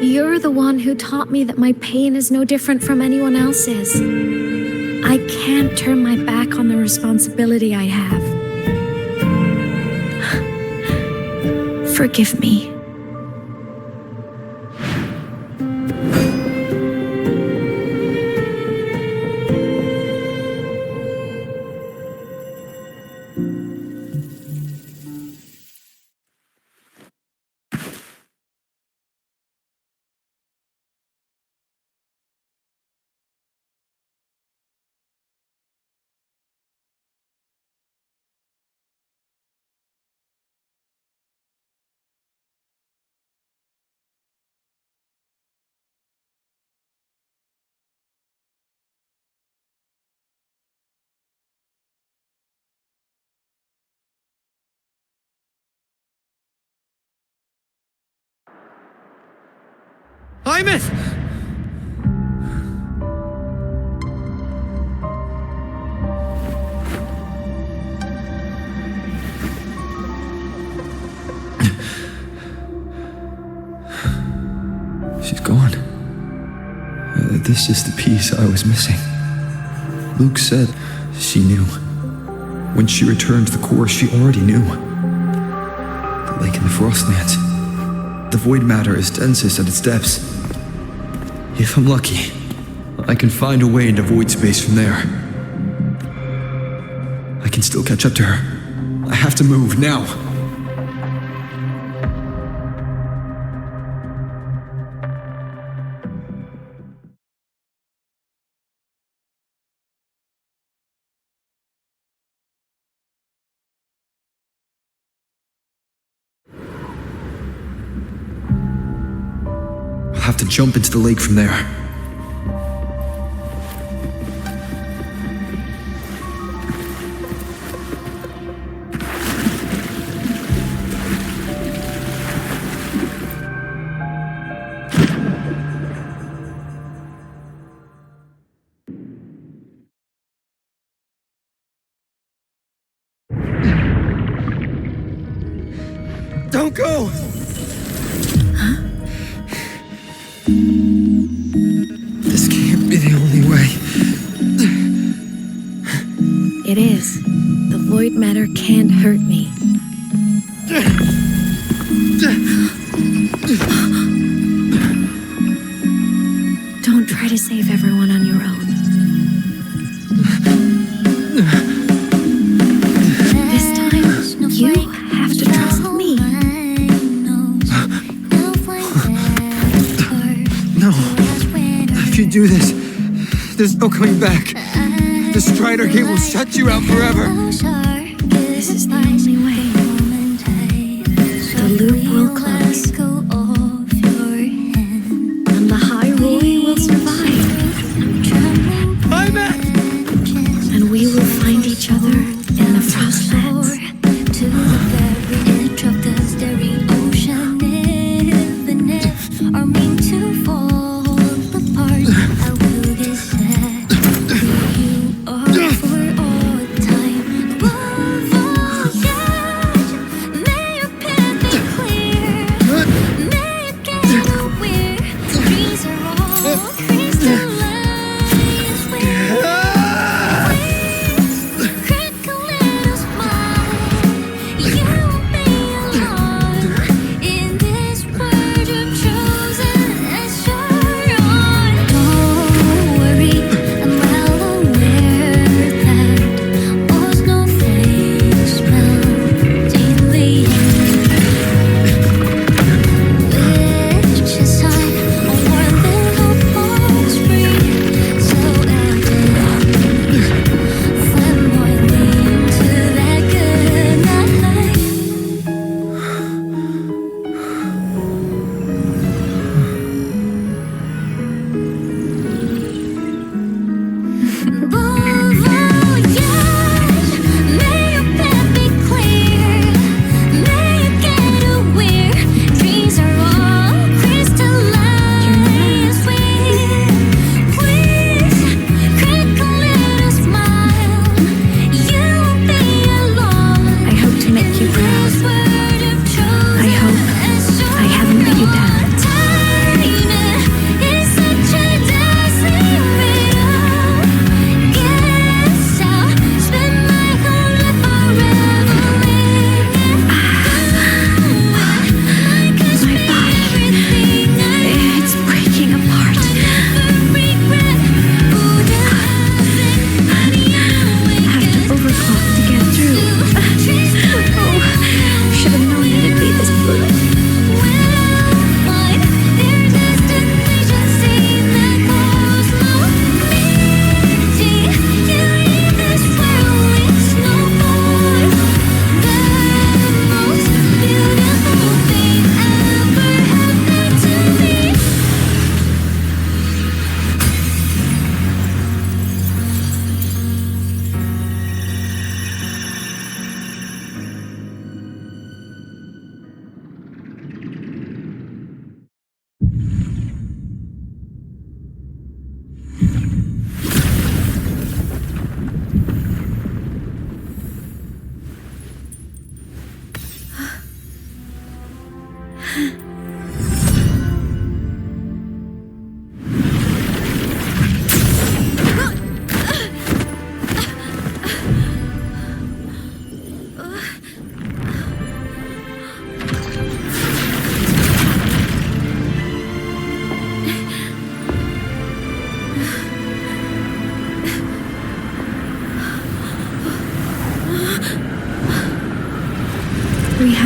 You're the one who taught me that my pain is no different from anyone else's. I can't turn my back on the responsibility I have. Forgive me. Imeth! She's gone. This is the piece I was missing. Luke said she knew. When she returned to the core, she already knew. The lake in the Frostlands. The void matter is densest at its depths. If I'm lucky, I can find a way into void space from there. I can still catch up to her. I have to move now. I'll have to jump into the lake from there. Don't go! This can't be the only way. It is. The void matter can't hurt me. Don't try to save everyone on your own. This time, you have to trust me. No. If you do this, there's no coming back. The Strider gate will shut you out forever. This is the only way. The loop will close. And the Hyrule will survive. I'm at. And we will find each other in the Frostlands. To the very edge of the starry ocean, even if are meant to fall apart, I will get sad. You are for all time. Won't forget. May your path be clear.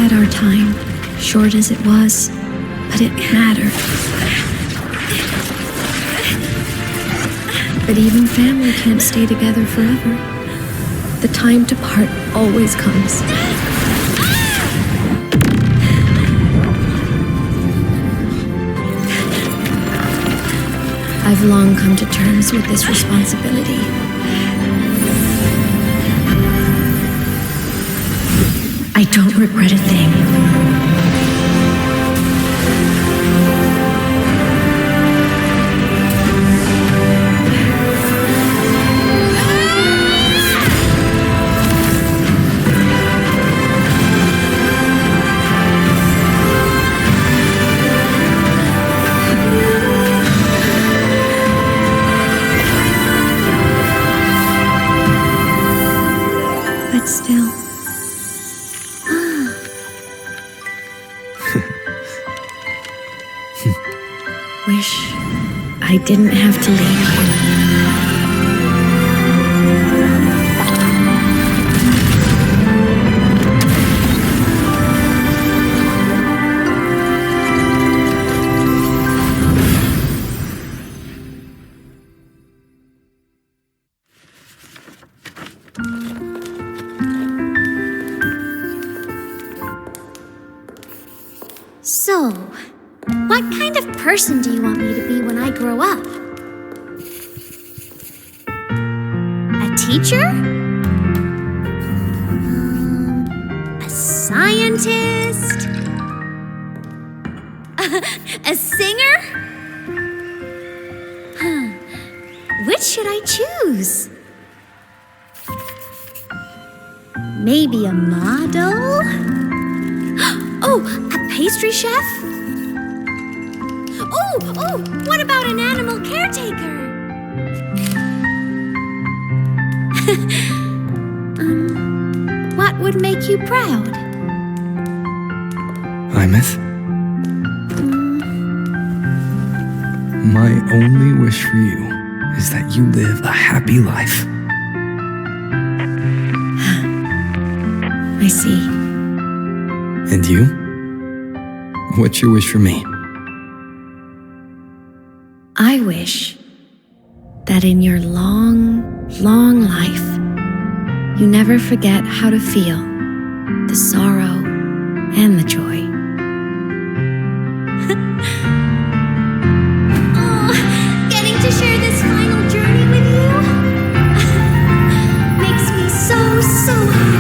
had our time, short as it was, but it mattered. But even family can't stay together forever. The time to part always comes. I've long come to terms with this responsibility. I don't regret a thing. But still. Wish I didn't have to leave you. So, what kind of person do you want me to be when I grow up? A teacher? A scientist? A singer? Which should I choose? Maybe a model? Oh, a pastry chef? Oh, what about an animal caretaker? What would make you proud? Imeth? My only wish for you is that you live a happy life. I see. And you? What's your wish for me? I wish that in your long, long life, you never forget how to feel the sorrow and the joy. Oh, getting to share this final journey with you makes me so happy.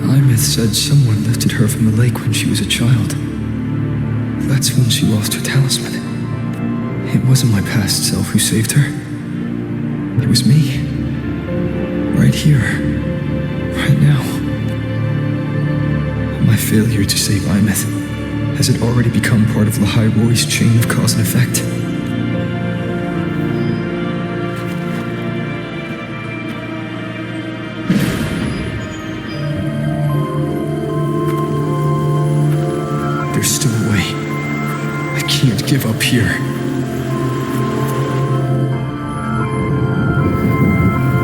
Imeth said someone lifted her from the lake when she was a child. That's when she lost her talisman. It wasn't my past self who saved her. It was me. Right here. Right now. My failure to save Imeth, has it already become part of Lahai Roy's chain of cause and effect? There's still a way. I can't give up here.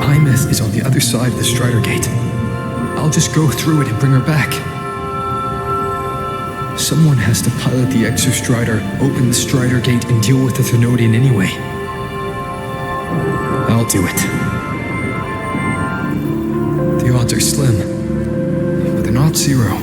Imeth is on the other side of the Strider Gate. I'll just go through it and bring her back. Someone has to pilot the Exostrider, open the Strider Gate, and deal with the Thenodian anyway. I'll do it. The odds are slim, but they're not zero.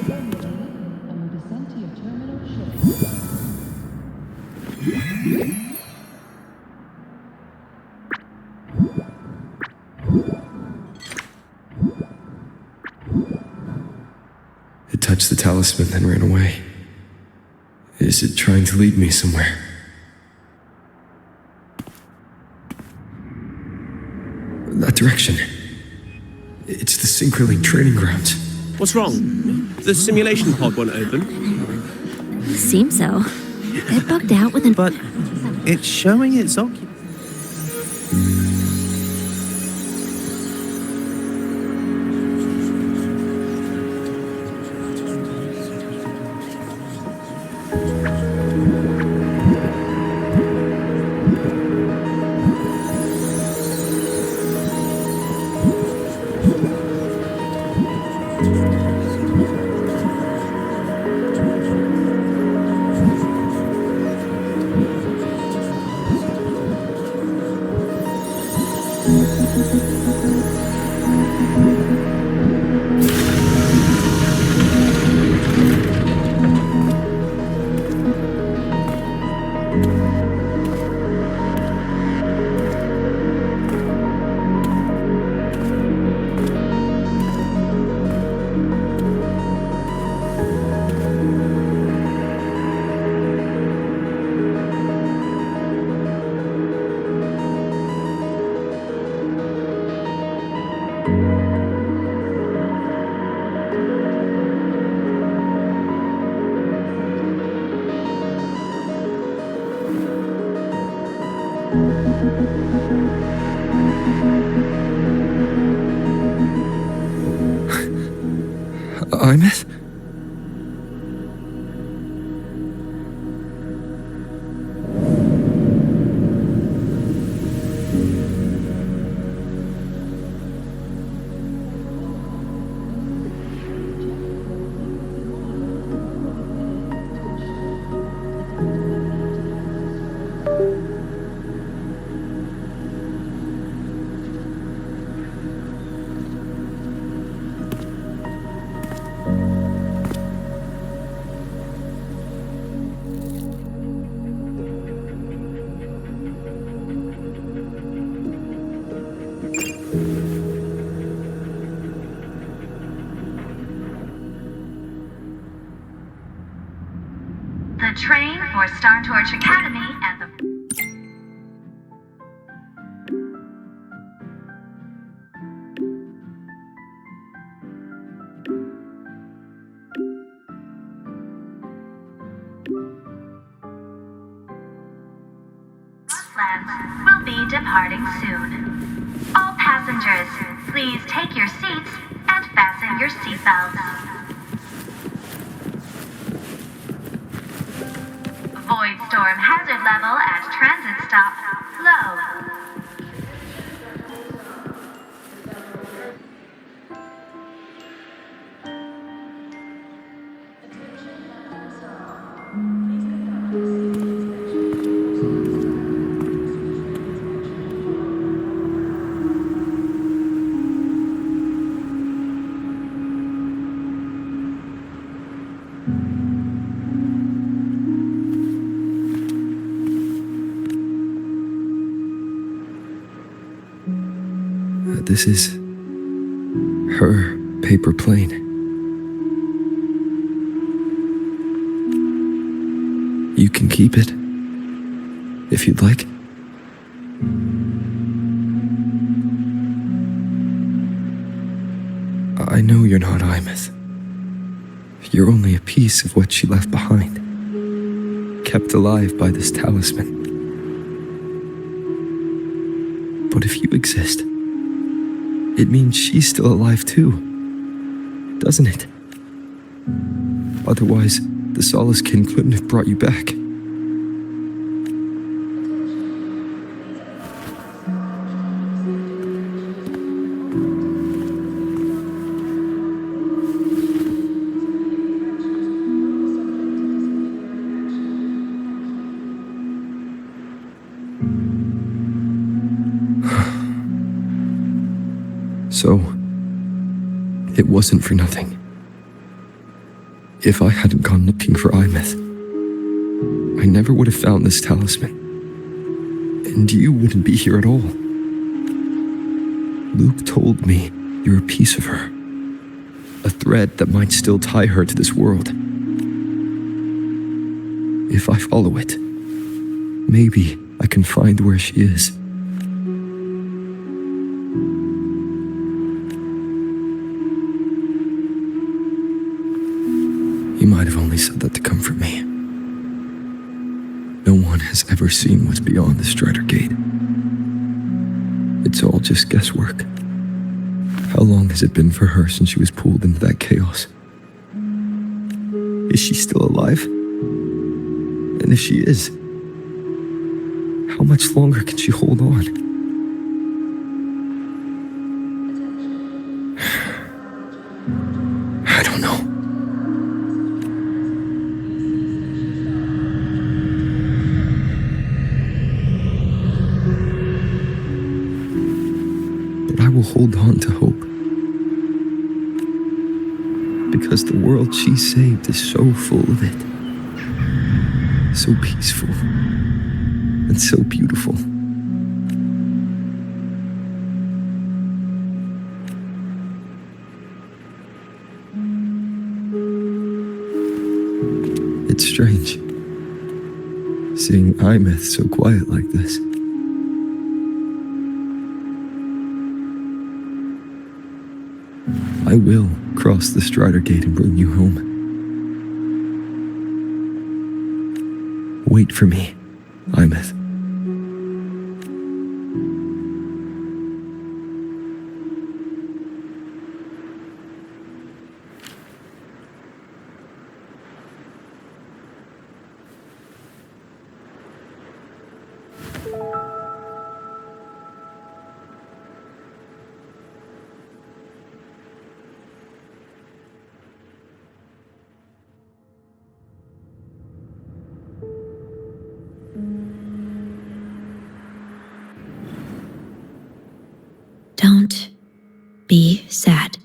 It touched the talisman, then ran away. Is it trying to lead me somewhere? That direction. It's the Synchronlink training grounds. What's wrong? The simulation pod won't open? Seems so. It bugged out within. But it's showing it's occupied. Imeth? The train for Star Torch Academy and the... will be departing soon. All passengers, please take your seats and fasten your seatbelts. Void storm hazard level at transit stop low. This is her paper plane. You can keep it if you'd like. I know you're not Imeth. You're only a piece of what she left behind, kept alive by this talisman. But if you exist, it means she's still alive too, doesn't it? Otherwise, the Solace Kin couldn't have brought you back. So, it wasn't for nothing. If I hadn't gone looking for Imeth, I never would have found this talisman. And you wouldn't be here at all. Luke told me you're a piece of her. A thread that might still tie her to this world. If I follow it, maybe I can find where she is. You might have only said that to comfort me. No one has ever seen what's beyond the Strider Gate. It's all just guesswork. How long has it been for her since she was pulled into that chaos? Is she still alive? And if she is, how much longer can she hold on? I don't know. But I will hold on to hope. Because the world she saved is so full of it. So peaceful. And so beautiful. It's strange, seeing Imeth so quiet like this. I will cross the Strider Gate and bring you home. Wait for me, Imeth. Don't be sad.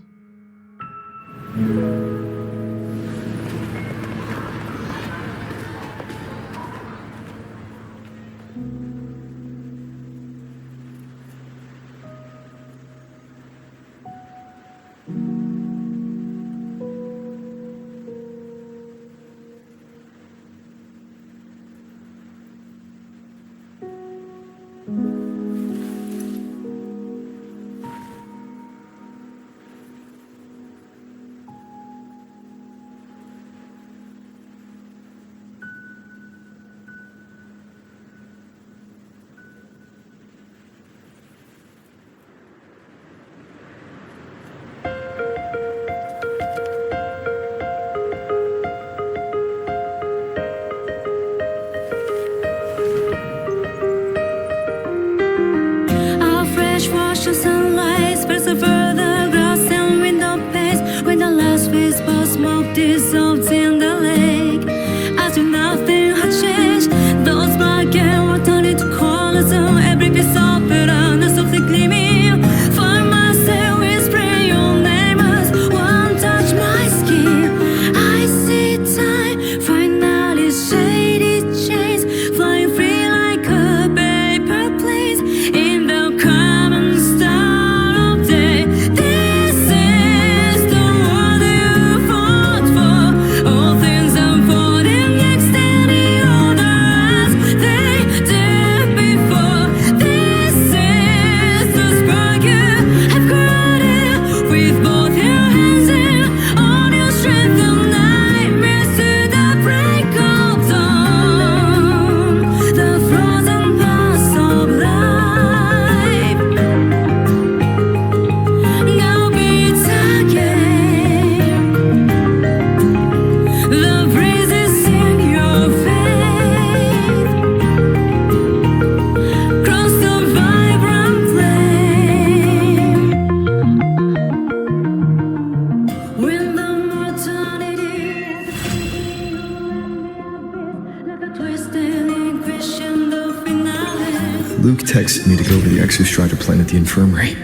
Luke texted me to go to the Exostrider plant at the infirmary.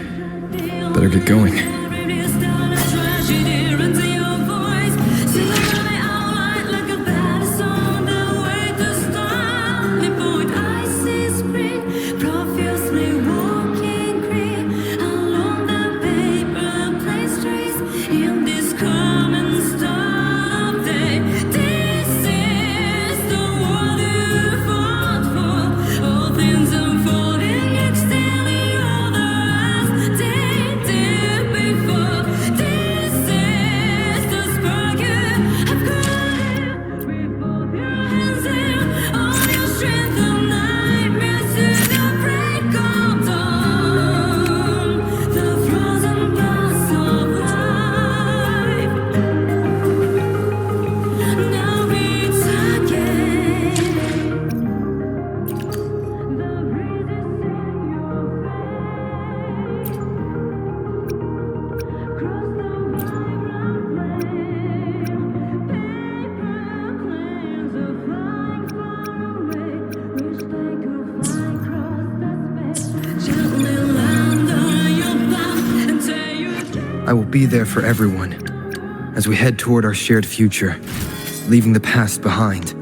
Better get going. will be there for everyone as we head toward our shared future, leaving the past behind.